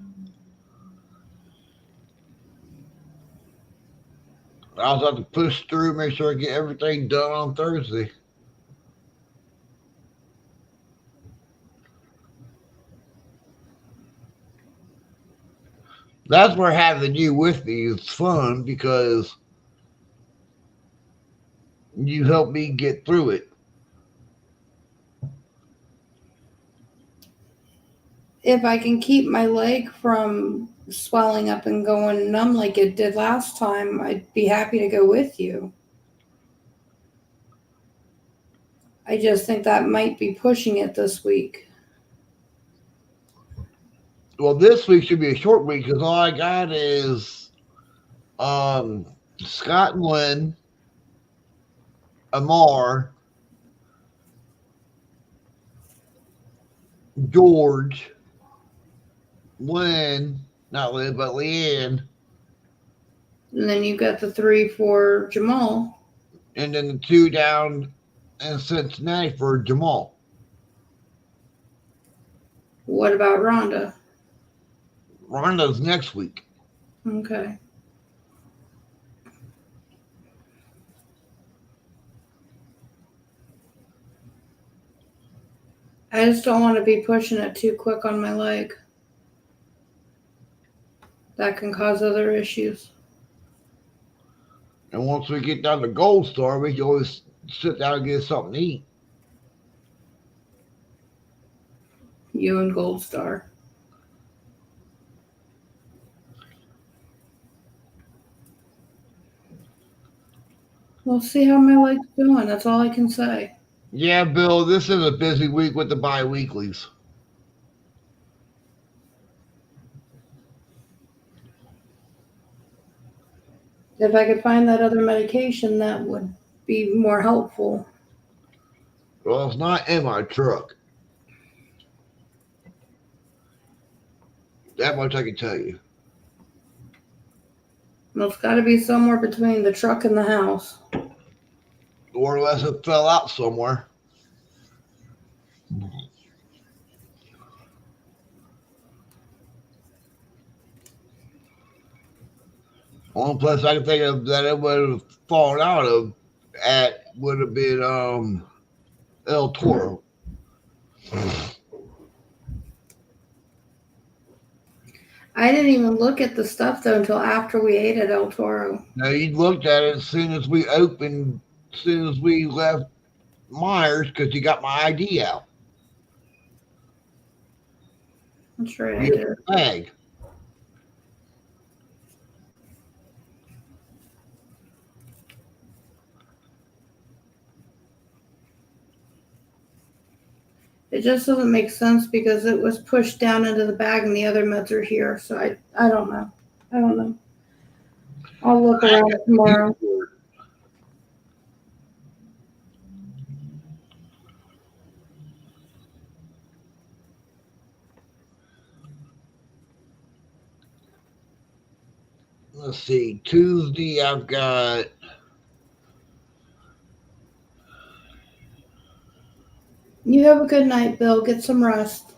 Speaker 2: I'll have to push through, make sure I get everything done on Thursday. That's where having you with me is fun because you help me get through it.
Speaker 1: If I can keep my leg from swelling up and going numb like it did last time, I'd be happy to go with you. I just think that might be pushing it this week.
Speaker 2: Well, this week should be a short week because all I got is Scott and Lynn, Amar, George, Lynn, not Lynn, but Leanne,
Speaker 1: And then you got the 3 for Jamal.
Speaker 2: and then the 2 down in Cincinnati for Jamal.
Speaker 1: What about Rhonda?
Speaker 2: Rhonda's next week.
Speaker 1: Okay. I just don't want to be pushing it too quick on my leg. That can cause other issues.
Speaker 2: And once we get down to Gold Star, we can always sit down and get something to eat.
Speaker 1: You and Gold Star. We'll see how my leg's doing. That's all I can say.
Speaker 2: Yeah, Bill, this is a busy week with the bi-weeklies.
Speaker 1: If I could find that other medication, that would be more helpful.
Speaker 2: Well, it's not in my truck. That much I can tell you.
Speaker 1: Well, it's got to be somewhere between the truck and the house.
Speaker 2: Or unless it fell out somewhere. Only place I can think of that it would have fallen out of at would have been El Toro.
Speaker 1: I didn't even look at the stuff though until after we ate at El Toro.
Speaker 2: Now you looked at it as soon as we opened, as soon as we left Myers, because you got my ID out.
Speaker 1: That's right, I
Speaker 2: You
Speaker 1: did.
Speaker 2: got the bag.
Speaker 1: It just doesn't make sense because it was pushed down into the bag and the other meds are here. So I don't know. I don't know. I'll look around it tomorrow.
Speaker 2: Let's see. Tuesday, I've got.
Speaker 1: You have a good night, Bill. Get some rest.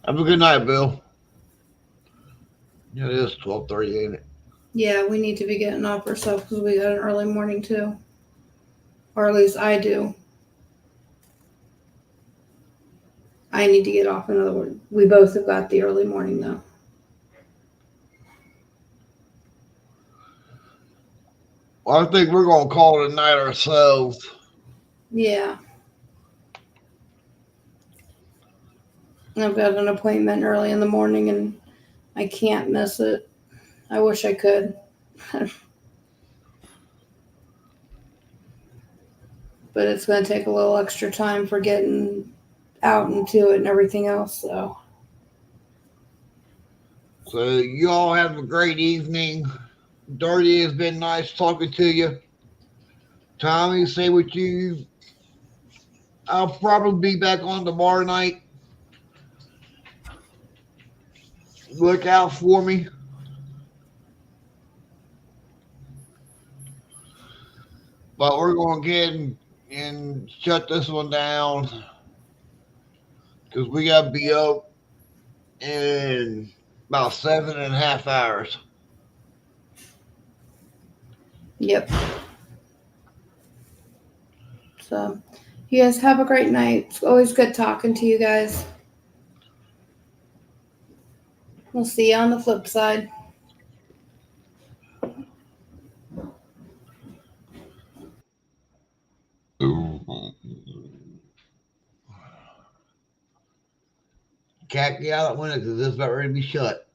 Speaker 2: Have a good night, Bill. Yeah, it is 12:30, ain't it?
Speaker 1: Yeah, we need to be getting off ourselves because we got an early morning too. Or at least I do. I need to get off. In other words, we both have got the early morning though.
Speaker 2: Well, I think we're gonna call it a night ourselves.
Speaker 1: Yeah. I've got an appointment early in the morning and I can't miss it. I wish I could. But it's going to take a little extra time for getting out into it and everything else. So
Speaker 2: you all have a great evening. Darty, has been nice talking to you. Tommy, say what you. I'll probably be back on tomorrow night. Look out for me. But we're going to get and shut this one down because we got to be up in about 7.5 hours.
Speaker 1: yep. So you guys have a great night. It's always good talking to you guys. We'll see you on the flip side.
Speaker 2: Cat, get out that window because it's about ready to be shut.